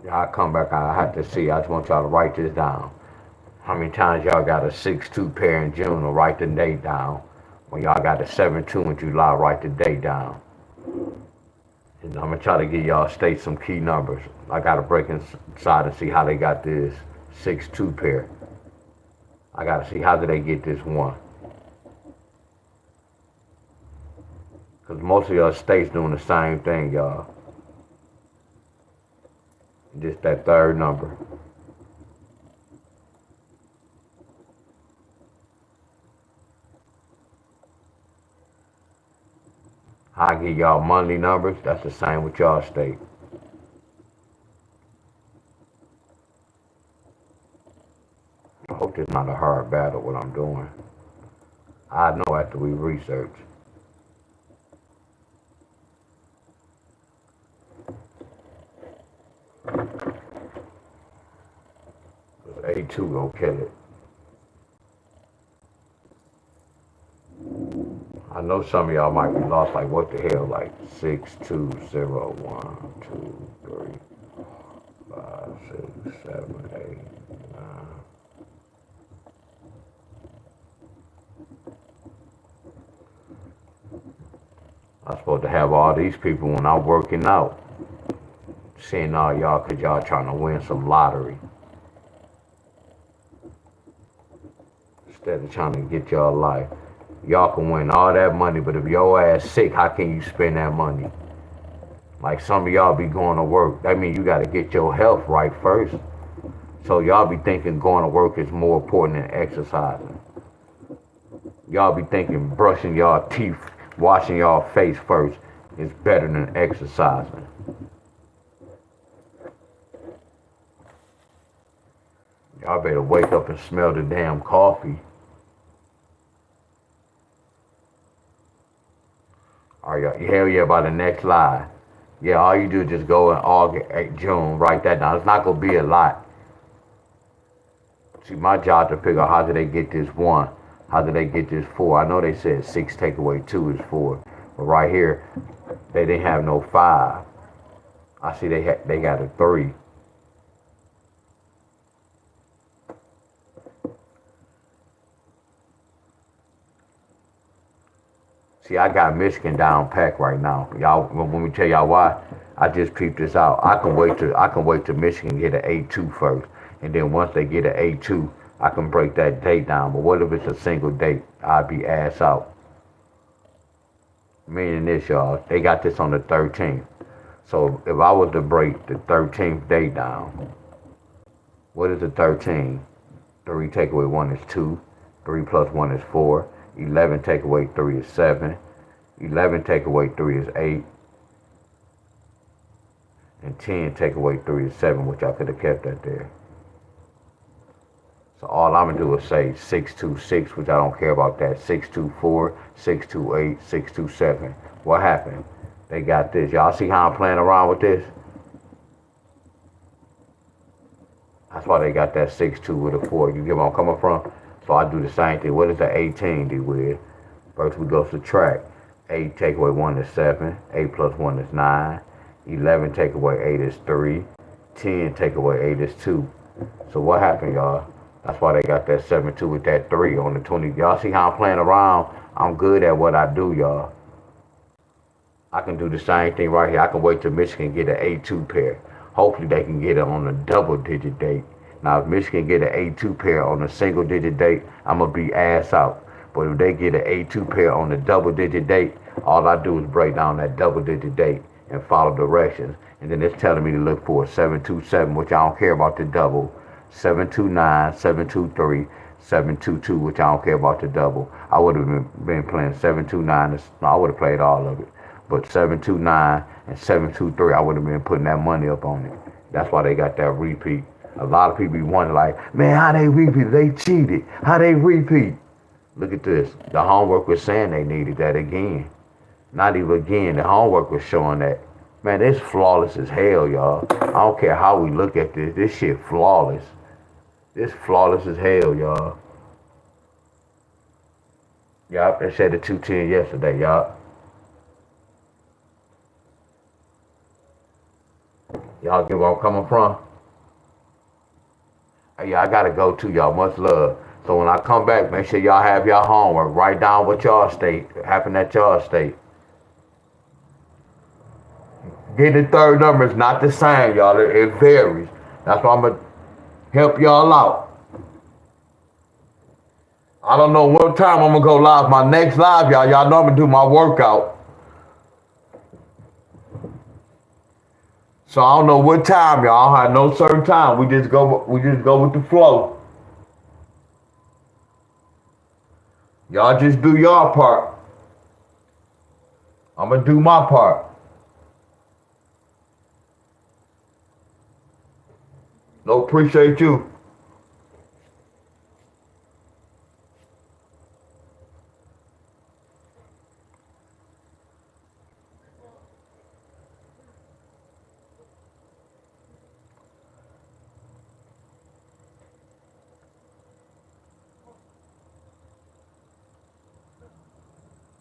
Y'all come back, I have to see. I just want y'all to write this down. How many times y'all got a 6-2 pair in June, or write the date down. When y'all got a 7-2 in July, write the date down. And I'm gonna try to give y'all state some key numbers. I gotta break inside and see how they got this 6-2 pair. I gotta see how did they get this one. Cause most of y'all states doing the same thing, y'all. Just that third number. I give y'all monthly numbers, that's the same with y'all state. I hope it's not a hard battle what I'm doing. I know after we research. A2 gonna kill it. I know some of y'all might be lost, like what the hell, like 6, 2, 0, 1, 2, 3, 5, 6, 7, 8, 9. I'm supposed to have all these people when I'm working out. Seeing all y'all cause y'all trying to win some lottery. Instead of trying to get y'all life. Y'all can win all that money, but if your ass sick, how can you spend that money? Like some of y'all be going to work. That means you gotta get your health right first. So y'all be thinking going to work is more important than exercising. Y'all be thinking brushing y'all teeth, washing y'all face first is better than exercising. Y'all better wake up and smell the damn coffee. Hell yeah, by the next lie. Yeah, all you do is just go in August, June, write that down. It's not gonna be a lot. See, my job to figure out how did they get this 1, how did they get this 4. I know they said 6 take away 2 is 4, but right here they didn't have no 5. I see they got a 3. See, I got Michigan down pack right now. Y'all, let me tell y'all why. I just peeped this out. I can wait till Michigan get an A2 first, and then once they get an A2, I can break that date down. But what if it's a single date? I'd be ass out. Meaning this, y'all, they got this on the 13th. So if I was to break the 13th date down, what is the 13? 3 take away 1 is 2. 3 plus 1 is 4. 11 take away 3 is 7. 11 take away 3 is 8. And 10 take away 3 is 7, which I could have kept that there. So all I'm going to do is say 626, which I don't care about that. 624, 628, 627. What happened? They got this. Y'all see how I'm playing around with this? That's why they got that 6-2 with a 4. You get where I'm coming from? So I do the same thing. What is the 18 do with? First we go subtract. 8 take away 1 is 7. 8 plus 1 is 9. 11 take away 8 is 3. 10 take away 8 is 2. So what happened, y'all? That's why they got that 7-2 with that 3 on the 20. Y'all see how I'm playing around? I'm good at what I do, y'all. I can do the same thing right here. I can wait till Michigan get an A2 pair. Hopefully they can get it on a double-digit date. Now, if Michigan get an A2 pair on a single-digit date, I'm going to be ass out. But if they get an A2 pair on a double-digit date, all I do is break down that double-digit date and follow directions. And then it's telling me to look for a 727, which I don't care about the double. 729, 723, 722, which I don't care about the double. I would have been playing 729. No, I would have played all of it. But 729 and 723, I would have been putting that money up on it. That's why they got that repeat. A lot of people be wondering, like, man, how they repeat? They cheated. How they repeat? Look at this. The homework was saying they needed that again. Not even again. The homework was showing that. Man, it's flawless as hell, y'all. I don't care how we look at this. This shit flawless. This flawless as hell, y'all. Yup, they said the 210 yesterday, y'all. Y'all get where I'm coming from? Yeah, I gotta go too, y'all. Much love. So when I come back, make sure y'all have y'all homework. Write down what y'all state happened at y'all state. Getting the third number is not the same, y'all. It varies. That's why I'm gonna help y'all out. I don't know what time I'm gonna go live. My next live, y'all. Y'all know I'm gonna do my workout. So I don't know what time, y'all. I don't have no certain time. We just go with the flow. Y'all just do y'all part. I'm gonna do my part. No, appreciate you.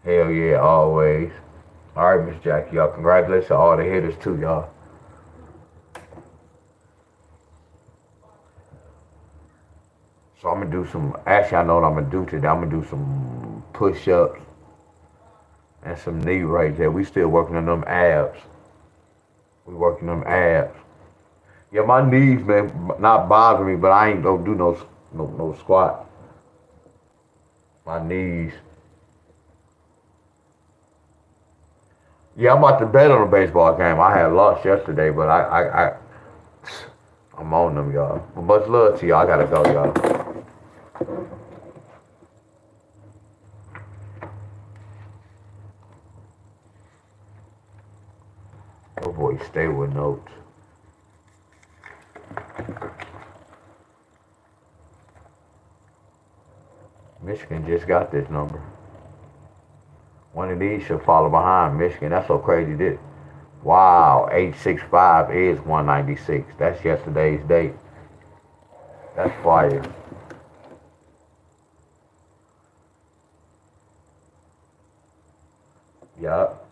Hell yeah, always. All right, Miss Jackie, y'all. Congratulations to all the hitters too, y'all. So I'm gonna do some. Actually, I know what I'm gonna do today. I'm gonna do some push-ups and some knee raises. Yeah, we still working on them abs. We working them abs. Yeah, my knees, man, not bothering me, but I ain't gonna do no squat. My knees. Yeah, I'm about to bet on a baseball game. I had lost yesterday, but I'm on them, y'all. But much love to y'all. I gotta go, y'all. Oh boy, stay with notes. Michigan just got this number. One of these should follow behind Michigan. That's so crazy. This. Wow, 865 is 196. That's yesterday's date. That's fire. Yup.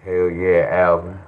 Hell yeah, Alvin.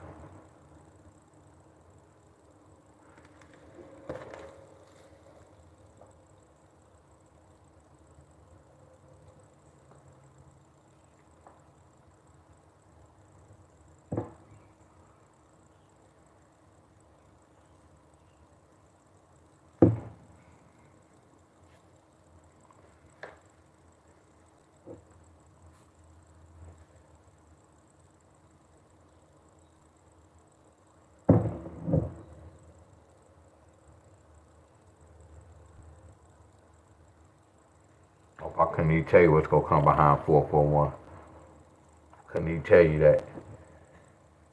I couldn't even tell you what's gonna come behind 441. Couldn't even tell you that.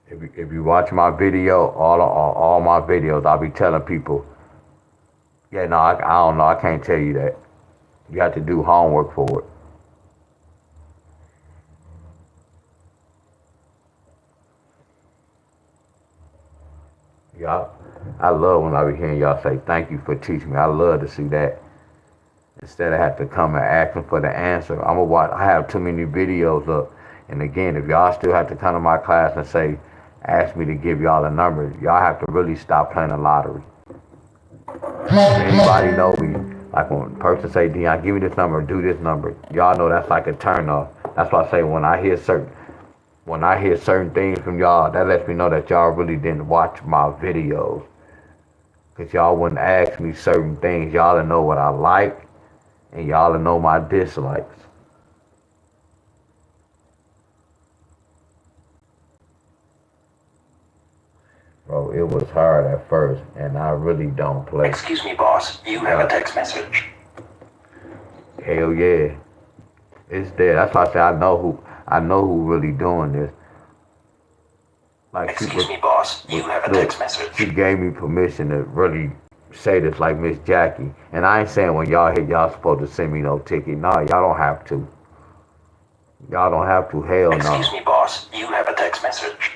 If you watch my video, all my videos, I'll be telling people, yeah, no, I don't know, I can't tell you that. You have to do homework for it. Y'all, I love when I be hearing y'all say thank you for teaching me. I love to see that. Instead of have to come and asking for the answer, I'm gonna watch. I have too many videos up. And again, if y'all still have to come to my class and say, ask me to give y'all a number, y'all have to really stop playing the lottery. Anybody know me? Like when a person say, Deon, give me this number, do this number. Y'all know that's like a turn off. That's why I say when I hear certain things from y'all, that lets me know that y'all really didn't watch my videos. Cause y'all wouldn't ask me certain things. Y'all know what I like, and y'all know my dislikes. Bro, it was hard at first, and I really don't play. Excuse me, boss. You have a text message. Hell yeah. It's there. That's why I say I know who really doing this. Like Excuse me, boss. You have a look, text message. she gave me permission to really say this like Miss Jackie. And I ain't saying when y'all hit, y'all supposed to send me no ticket. Nah, y'all don't have to. Y'all don't have to. Hell no. Excuse me, boss. You have a text message.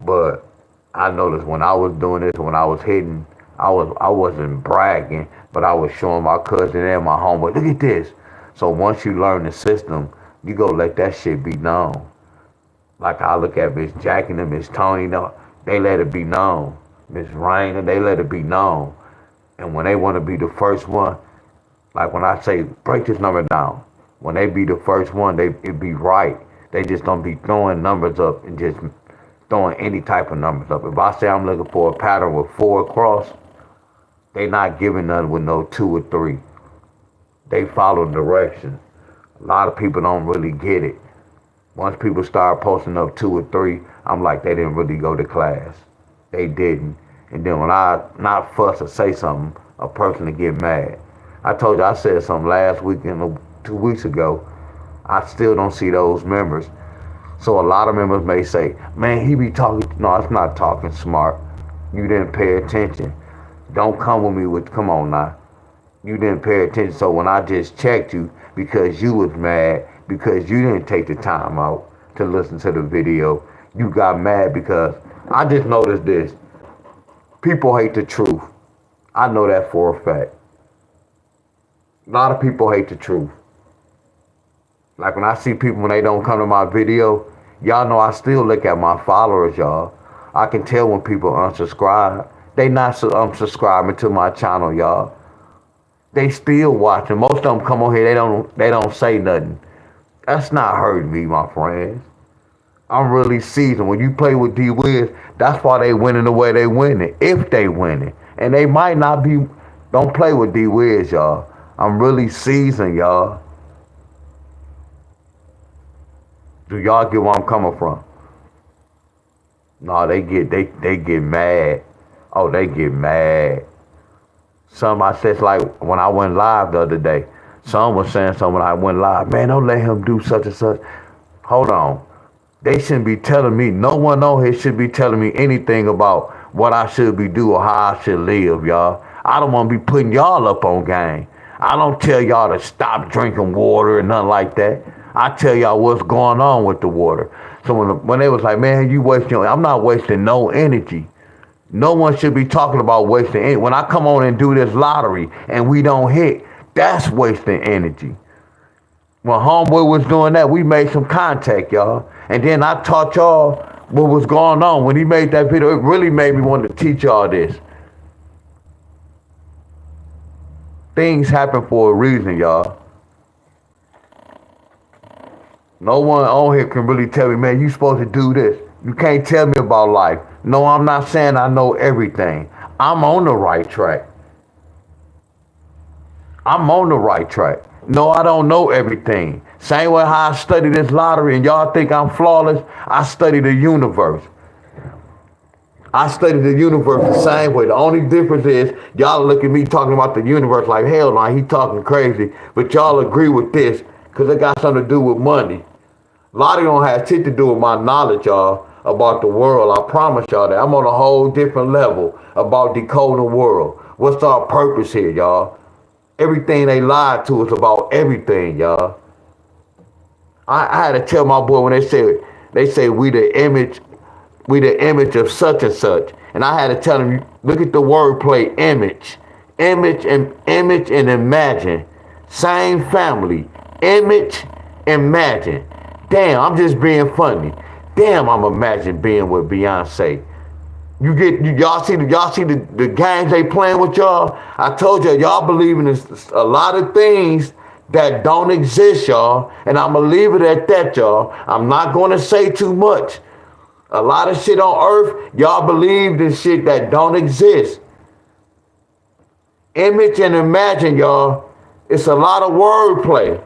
But I noticed when I was doing this, when I was hitting, I wasn't bragging, but I was showing my cousin and my homeboy, look at this. So once you learn the system, you go let that shit be known. Like I look at Miss Jackie and Miss Tony, they let it be known. Miss Raina, they let it be known. And when they want to be the first one, like when I say break this number down, when they be the first one, it be right. They just don't be throwing numbers up and just throwing any type of numbers up. If I say I'm looking for a pattern with 4 across, they not giving none with no 2 or 3. They follow directions. A lot of people don't really get it. Once people start posting up 2 or 3, I'm like, they didn't really go to class. They didn't. And then when I not fuss or say something, a person to get mad. I told you I said something last week and 2 weeks ago. I still don't see those members. So a lot of members may say, man, he be talking. No, it's not talking smart. You didn't pay attention. Don't come with me with, come on now. You didn't pay attention. So when I just checked you because you was mad, because you didn't take the time out to listen to the video, you got mad because I just noticed this. People hate the truth. I know that for a fact. A lot of people hate the truth. Like when I see people when they don't come to my video, y'all know I still look at my followers, y'all. I can tell when people unsubscribe. They not unsubscribing to my channel, y'all. They still watching. Most of them come on here, they don't say nothing. That's not hurting me, my friends. I'm really seasoned. When you play with D-Wiz, that's why they winning the way they winning. If they winning. And they might not be, don't play with D-Wiz, y'all. I'm really seasoned, y'all. Do y'all get where I'm coming from? No, they get mad. Oh, they get mad. Some I said, like when I went live the other day, some was saying something when I went live, man, don't let him do such and such. Hold on. They shouldn't be telling me, no one on here should be telling me anything about what I should be doing or how I should live, y'all. I don't want to be putting y'all up on game. I don't tell y'all to stop drinking water and nothing like that. I tell y'all what's going on with the water. So when they was like, man, you wasting, I'm not wasting no energy. No one should be talking about wasting energy. When I come on and do this lottery and we don't hit, that's wasting energy. When Homeboy was doing that, we made some contact, y'all. And then I taught y'all what was going on. When he made that video, it really made me want to teach y'all this. Things happen for a reason, y'all. No one on here can really tell me, man, you supposed to do this. You can't tell me about life. No, I'm not saying I know everything. I'm on the right track. I'm on the right track. No, I don't know everything. Same way how I study this lottery and y'all think I'm flawless, I study the universe. I study the universe the same way. The only difference is y'all look at me talking about the universe like, hell no, he talking crazy. But y'all agree with this because it got something to do with money. Lottery don't have shit to do with my knowledge, y'all, about the world. I promise y'all that. I'm on a whole different level about decoding the world. What's our purpose here, y'all? Everything they lied to us about everything, y'all. I had to tell my boy when they say we the image of such and such. And I had to tell him, look at the wordplay image. Image and imagine. Same family. Image, imagine. Damn, I'm just being funny. Damn, I'm imagining being with Beyonce. Y'all see the games they playing with y'all? I told y'all believe in a lot of things that don't exist, y'all. And I'm going to leave it at that, y'all. I'm not going to say too much. A lot of shit on earth, y'all believe in shit that don't exist. Image and imagine, y'all. It's a lot of wordplay.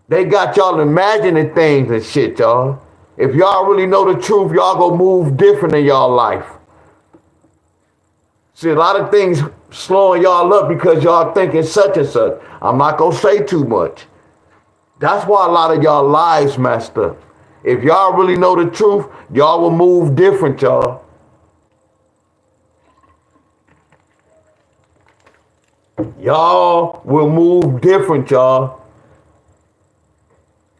They got y'all imagining things and shit, y'all. If y'all really know the truth, y'all gonna move different in y'all life. See, a lot of things slowing y'all up because y'all thinking such and such. I'm not gonna say too much. That's why a lot of y'all lives messed up. If y'all really know the truth, y'all will move different, y'all. Y'all will move different, y'all.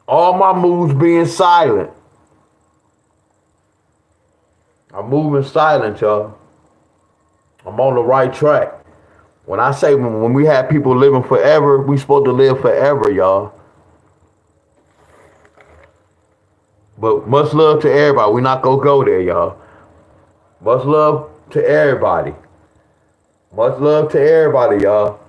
All my moves being silent. I'm moving silent, y'all. I'm on the right track. When I say when we have people living forever, we supposed to live forever, y'all. But much love to everybody. We not gonna go there, y'all. Much love to everybody. Much love to everybody, y'all.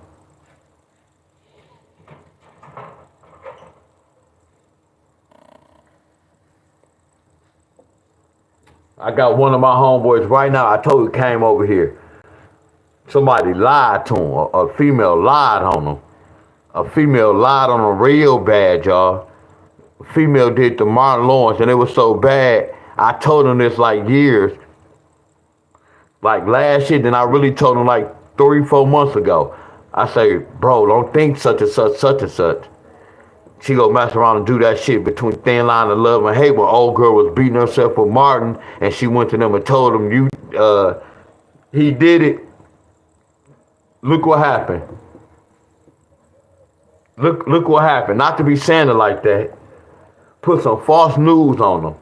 I got one of my homeboys right now. I told you came over here. Somebody lied to him. A female lied on him. A female lied on him real bad, y'all. A female did to Martin Lawrence, and it was so bad. I told him this like years. Like last year, then I really told him like 3-4 months ago. I say, bro, don't think such and such, such and such. She go mess around and do that shit between thin line of love and hate when old girl was beating herself with Martin and she went to them and told him he did it. Look what happened. Look what happened. Not to be saying it like that. Put some false news on them.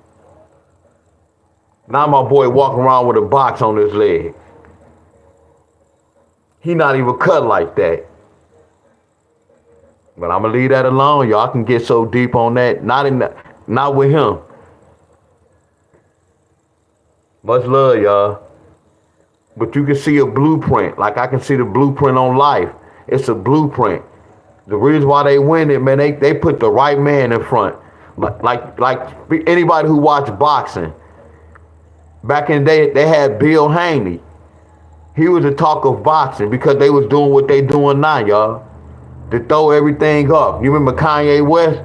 Now my boy walking around with a box on his leg. He not even cut like that. But I'm gonna leave that alone. Y'all can get so deep on that. Not with him. Much love, y'all. But you can see a blueprint. Like I can see the blueprint on life. It's a blueprint. The reason why they win it, man, they put the right man in front. Like anybody who watched boxing. Back in the day, they had Bill Haney. He was the talk of boxing because they was doing what they doing now, y'all. To throw everything off. You remember Kanye West?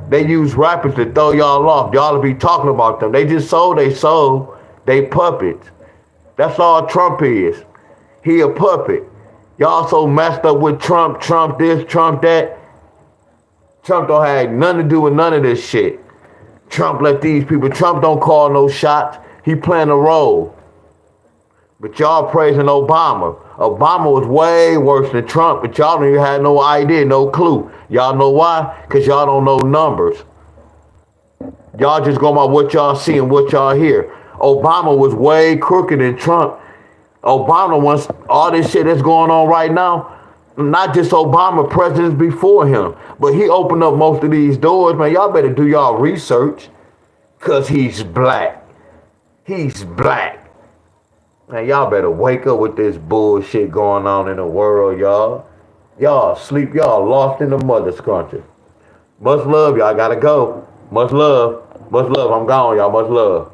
They use rappers to throw y'all off. Y'all to be talking about them. They just sold they puppets. That's all Trump is. He a puppet. Y'all so messed up with Trump this, Trump that. Trump don't have nothing to do with none of this shit. Trump let these people, Trump don't call no shots. He playing a role. But y'all praising Obama. Obama was way worse than Trump, but y'all don't even have no idea, no clue. Y'all know why? Because y'all don't know numbers. Y'all just go by what y'all see and what y'all hear. Obama was way crooked than Trump. Obama wants all this shit that's going on right now. Not just Obama, presidents before him. But he opened up most of these doors. Man, y'all better do y'all research. Because he's black. He's black. Man, y'all better wake up with this bullshit going on in the world, y'all. Y'all sleep, y'all lost in the mother's country. Much love, y'all gotta go. Much love. Much love. I'm gone, y'all. Much love.